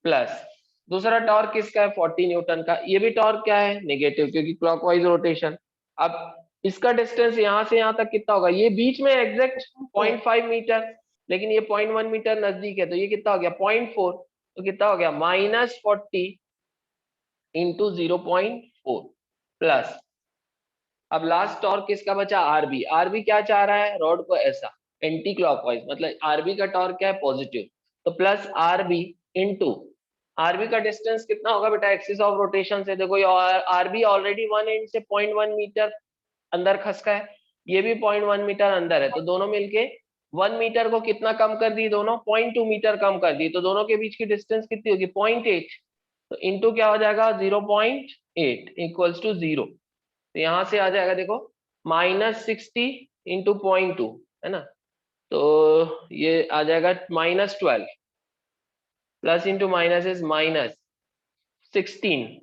प्लस दूसरा टॉर्क किसका है, 40 न्यूटन का। ये भी टॉर्क क्या है, नेगेटिव, क्योंकि क्लॉकवाइज रोटेशन। अब इसका डिस्टेंस यहाँ से यहाँ तक कितना होगा, ये बीच में एग्जैक्ट 0.5 मीटर, लेकिन ये 0.1 मीटर नजदीक है, तो ये कितना हो गया, 0.4। तो कितना हो गया, -40 इंटू 0.4 प्लस। अब लास्ट टॉर्क किसका बचा, आरबी। आरबी क्या चाह रहा है, रॉड को ऐसा एंटी क्लॉकवाइज, मतलब आरबी का टॉर्क क्या है, पॉजिटिव। तो प्लस आरबी इंटू, आरबी का डिस्टेंस कितना होगा बेटा, एक्सिस ऑफ रोटेशन से। देखो आरबी ऑलरेडी वन एंड से 0.1 मीटर अंदर खसका है, ये भी 0.1 मीटर अंदर है, तो दोनों मिलके 1 मीटर को कितना कम कर दी, दोनों 0.2 मीटर कम कर दी, तो दोनों के बीच की डिस्टेंस कितनी होगी, 0.8। तो इंटू क्या हो जाएगा, 0.8 इक्वल्स टू 0। तो यहां से आ जाएगा देखो, -60 इंटू 0.2, है ना। तो ये आ जाएगा -12, प्लस इंटू माइनस इज -16,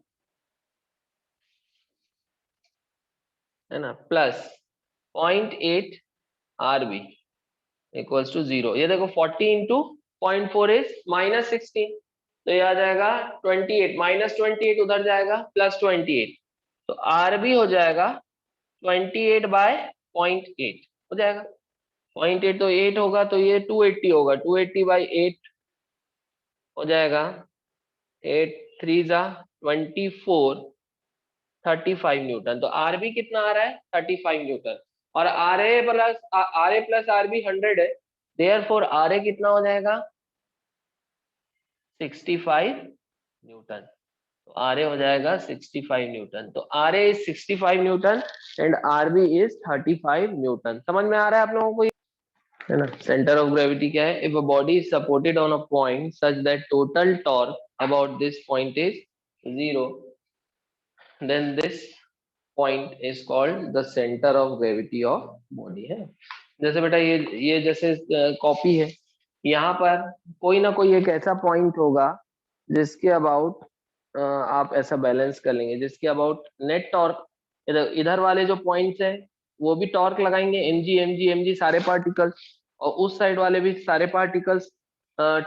है ना, प्लस 0.8 आरबी इक्वल्स टू 0। ये देखो 40 इंटू 0.4 इज -16, तो ये आ जाएगा 28, -28 उधर जाएगा, +28। तो आरबी हो जाएगा 28/0.8 हो जाएगा। 0.8 तो 8 होगा, तो ये 280 होगा, 280/8 हो जाएगा। 8 3 जा 24, 35 न्यूटन। तो आरबी कितना आ रहा है, 35 न्यूटन। और आर ए प्लस आरबी 100 है, देयरफॉर आर ए कितना हो जाएगा, 65 न्यूटन। तो आर ए हो जाएगा 65 न्यूटन। तो R A is 65 newton and RB is 35 newton. समझ में आ रहा है आप लोगों को, है ना। सेंटर ऑफ ग्रेविटी क्या है, if a body is supported on a point such that total torque about this point is 0, then this point is called the centre of gravity of body, है। जैसे बेटा ये जैसे कॉपी है, यहाँ पर कोई ना कोई एक ऐसा पॉइंट होगा जिसके अबाउट आप ऐसा बैलेंस कर लेंगे, जिसके अबाउट नेट टॉर्क, इधर वाले जो पॉइंट्स है वो भी टॉर्क लगाएंगे, mg सारे पार्टिकल्स, और उस साइड वाले भी सारे पार्टिकल्स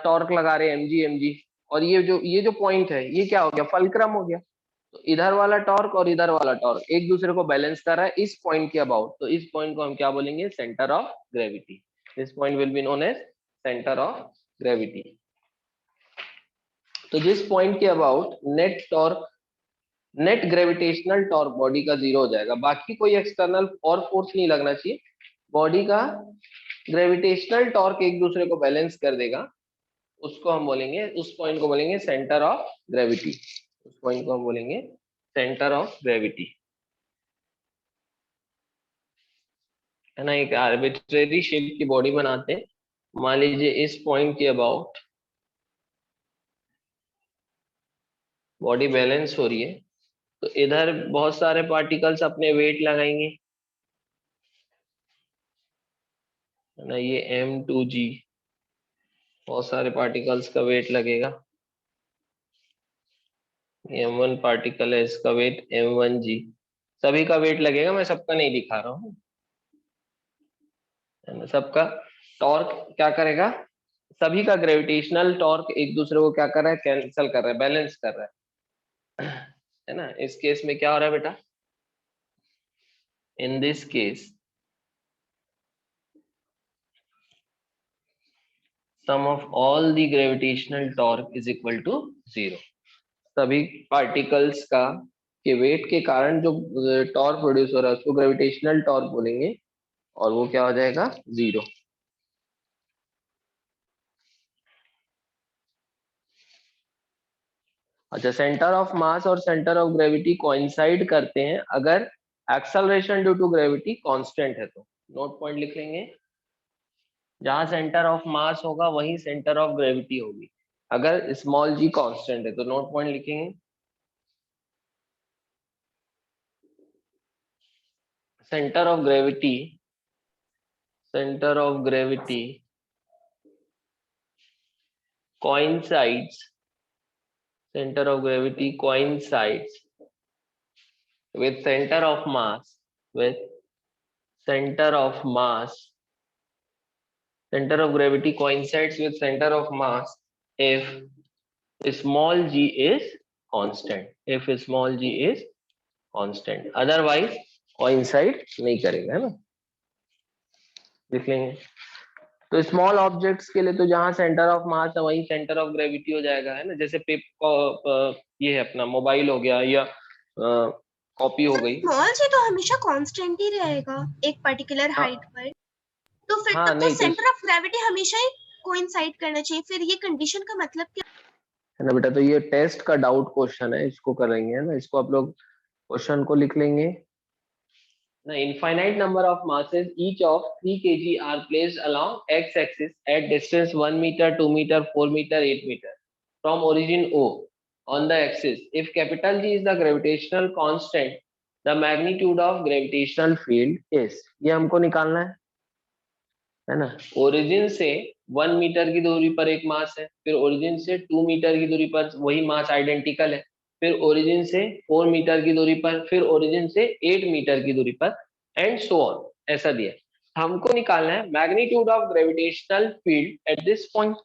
टॉर्क लगा रहे हैं mg। और ये जो पॉइंट है ये क्या हो गया, फलक्रम हो गया। तो इधर वाला टॉर्क और इधर वाला टॉर्क एक दूसरे को बैलेंस कर रहा है इस पॉइंट के अबाउट, तो इस पॉइंट को हम क्या बोलेंगे, centre of gravity. This point will be known as centre of gravity. तो जिस पॉइंट के about net torque, net gravitational torque body का 0 हो जाएगा, बाकी कोई एक्सटर्नल और फोर्स नहीं लगना चाहिए, बॉडी का ग्रेविटेशनल टॉर्क एक दूसरे को बैलेंस कर देगा, उसको हम बोलेंगे, उस पॉइंट को बोलेंगे सेंटर ऑफ ग्रेविटी। उस पॉइंट को हम बोलेंगे सेंटर ऑफ ग्रेविटी, है ना। एक आर्बिट्रेरी शेप की बॉडी बनाते हैं, मान लीजिए इस पॉइंट के अबाउट बॉडी बैलेंस हो रही है, तो इधर बहुत सारे पार्टिकल्स अपने वेट लगाएंगे, है ना। ये m2g, बहुत सारे पार्टिकल्स का वेट लगेगा। m1 पार्टिकल है, इसका वेट m1g, सभी का वेट लगेगा, मैं सबका नहीं दिखा रहा हूँ, है ना। सबका टॉर्क क्या करेगा, सभी का ग्रेविटेशनल टॉर्क एक दूसरे को क्या कर रहा है, कैंसल कर रहा है, बैलेंस कर रहा है ना। इस केस में क्या हो रहा है बेटा, in this case sum of all the gravitational torque is equal to 0। सभी पार्टिकल्स का के वेट के कारण जो टॉर्क प्रोड्यूस हो रहा है उसको ग्रेविटेशनल टॉर्क बोलेंगे, और वो क्या हो जाएगा 0। अच्छा, सेंटर ऑफ मास और सेंटर ऑफ ग्रेविटी कोइंसाइड करते हैं अगर acceleration due to gravity constant है तो। नोट पॉइंट लिख लेंगे, जहां सेंटर ऑफ मास होगा वहीं सेंटर ऑफ ग्रेविटी होगी, अगर स्मॉल जी कांस्टेंट है तो नोट पॉइंट लिखेंगे। Centre of gravity coincides center of gravity coincides with center of mass center of gravity coincides with center of mass if small g is constant, otherwise coincide नहीं करेगा, है ना। लिख लेंगे। तो स्मॉल ऑब्जेक्ट्स के लिए तो जहां सेंटर ऑफ मास है वहीं सेंटर ऑफ ग्रेविटी हो जाएगा, है ना। जैसे ये है अपना मोबाइल हो गया या कॉपी हो गई। स्मॉल जी तो हमेशा कांस्टेंट ही रहेगा एक पर्टिकुलर हाँ। हाइट पर, तो फिर हाँ, तक तो नहीं तो सेंटर ऑफ ग्रेविटी हमेशा ही कोइंसाइड करना चाहिए। फिर ये कंडीशन का मतलब क्या है ना बेटा, तो ये टेस्ट का डाउट क्वेश्चन है, इसको करेंगे, है ना। इसको आप लोग क्वेश्चन को लिख लेंगे। The infinite number of masses each of 3 kg are placed along x-axis at distance 1 meter, 2 meter, 4 meter, 8 meter from origin O on the axis. If capital G is the gravitational constant, the magnitude of gravitational field is, ये हमको निकालना है ना। Origin से 1 metre की दूरी पर एक मास है, फिर ओरिजिन से 2 मीटर की दूरी पर वही मास आइडेंटिकल है, फिर ओरिजिन से 4 मीटर की दूरी पर, फिर ओरिजिन से 8 मीटर की दूरी पर, एंड सो ऑन, ऐसा दिया। हमको निकालना है magnitude of gravitational field at this point.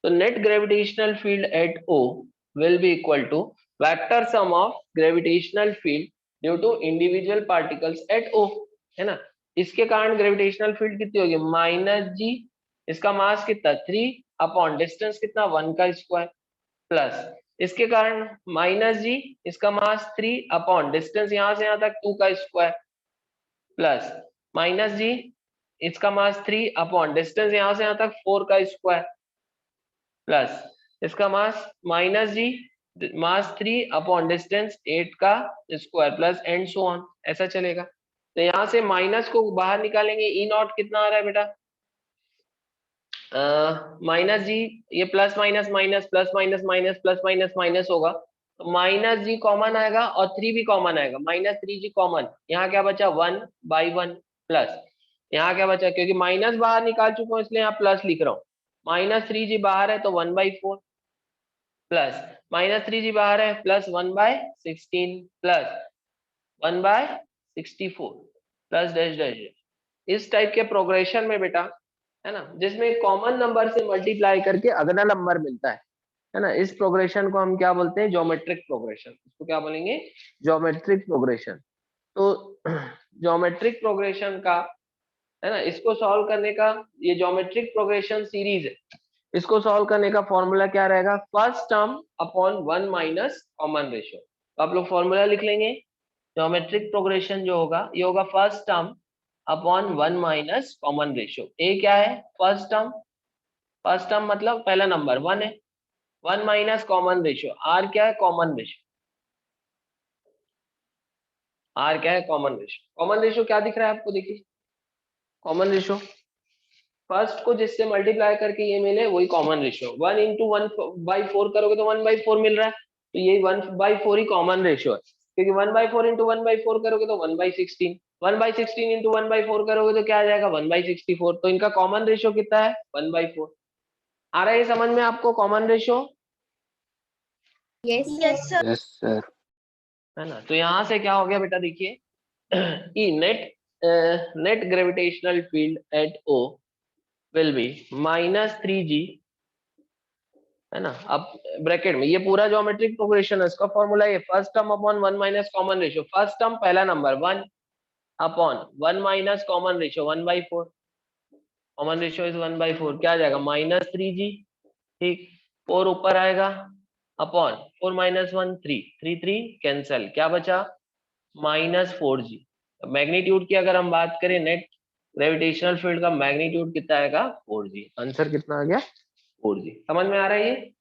तो net gravitational field at O will be equal to vector sum of gravitational field due to individual particles at O, है ना। इसके कारण ग्रेविटेशनल फील्ड कितनी होगी, -g, इसका मास कितना 3 अपॉन डिस्टेंस कितना 1 का स्क्वायर, प्लस इसके कारण -g, इसका मास 3 अपॉन डिस्टेंस यहां से यहां तक 2 का स्क्वायर, प्लस -g, इसका मास 3 अपॉन डिस्टेंस यहां से यहां तक 4 का स्क्वायर, प्लस इसका मास -g, मास 3 अपॉन डिस्टेंस 8 का square, plus and so on, ऐसा चलेगा। तो यहां से माइनस को बाहर निकालेंगे, ई नॉट कितना आ रहा है बेटा, -g, ये plus minus minus plus minus minus plus minus minus होगा, तो -g कॉमन आएगा और 3 भी कॉमन आएगा, -3g कॉमन, यहाँ क्या बचा 1/1, प्लस यहाँ क्या बचा, क्योंकि माइनस बाहर निकाल चुका हूँ इसलिए यहाँ प्लस लिख रहा हूँ, -3g बाहर है तो 1/4, प्लस -3g बाहर है plus 1/16, plus 1/64, plus dash dash. इस टाइप के प्रोग्रेशन में बेटा, है ना, जिसमें कॉमन नंबर से मल्टीप्लाई करके अगला नंबर मिलता है ना, इस प्रोग्रेशन को हम क्या बोलते हैं, ज्योमेट्रिक प्रोग्रेशन। इसको क्या बोलेंगे, ज्योमेट्रिक प्रोग्रेशन। तो ज्योमेट्रिक प्रोग्रेशन का, है ना, इसको सॉल्व करने का, ये ज्योमेट्रिक प्रोग्रेशन सीरीज है, इसको सॉल्व करने का फॉर्मूला क्या रहेगा, first term upon 1 minus common ratio. तो आप लोग फॉर्मूला लिख लेंगे, ज्योमेट्रिक प्रोग्रेशन जो होगा ये होगा first term upon 1 minus common ratio. A क्या है, फर्स्ट टर्म मतलब पहला नंबर 1 है, 1 माइनस कॉमन रेशियो, आर क्या है, कॉमन रेशियो, आर क्या है, कॉमन रेशियो। कॉमन रेशियो क्या दिख रहा है आपको, देखिए कॉमन रेशियो फर्स्ट को जिससे मल्टीप्लाई करके ये मिले वही कॉमन रेशियो। 1 इंटू 1/4 करोगे तो 1/4 मिल रहा है, तो ये 1/4 ही कॉमन रेशियो है, क्योंकि 1/4 इंटू 1/4 करोगे तो 1/16, 1/16 इंटू 1/4 करोगे तो क्या आ जाएगा 1/64। तो इनका कॉमन रेशियो कितना है 1/4। आ रहा है समझ में आपको common ratio, yes yes sir. Yes sir, है ना। तो यहाँ से क्या हो गया बेटा, देखिए कि net gravitational field at O will be -3g, है ना। अब ब्रैकेट में ये पूरा ज्योमेट्रिक प्रोग्रेशन है, इसका फॉर्मूला ये first term upon 1 minus common ratio, first term पहला number 1 upon 1 minus common ratio 1/4, common ratio is 1/4, क्या आ जाएगा -3g। ठीक, 4 ऊपर आएगा अपॉन 4 - 1 3, 3 कैंसल, क्या बचा -4g। मैग्नीट्यूड की अगर हम बात करें, नेट ग्रेविटेशनल फील्ड का मैग्नीट्यूड कितना आएगा 4g। आंसर कितना आ गया 4g। समझ में आ रहा है ये?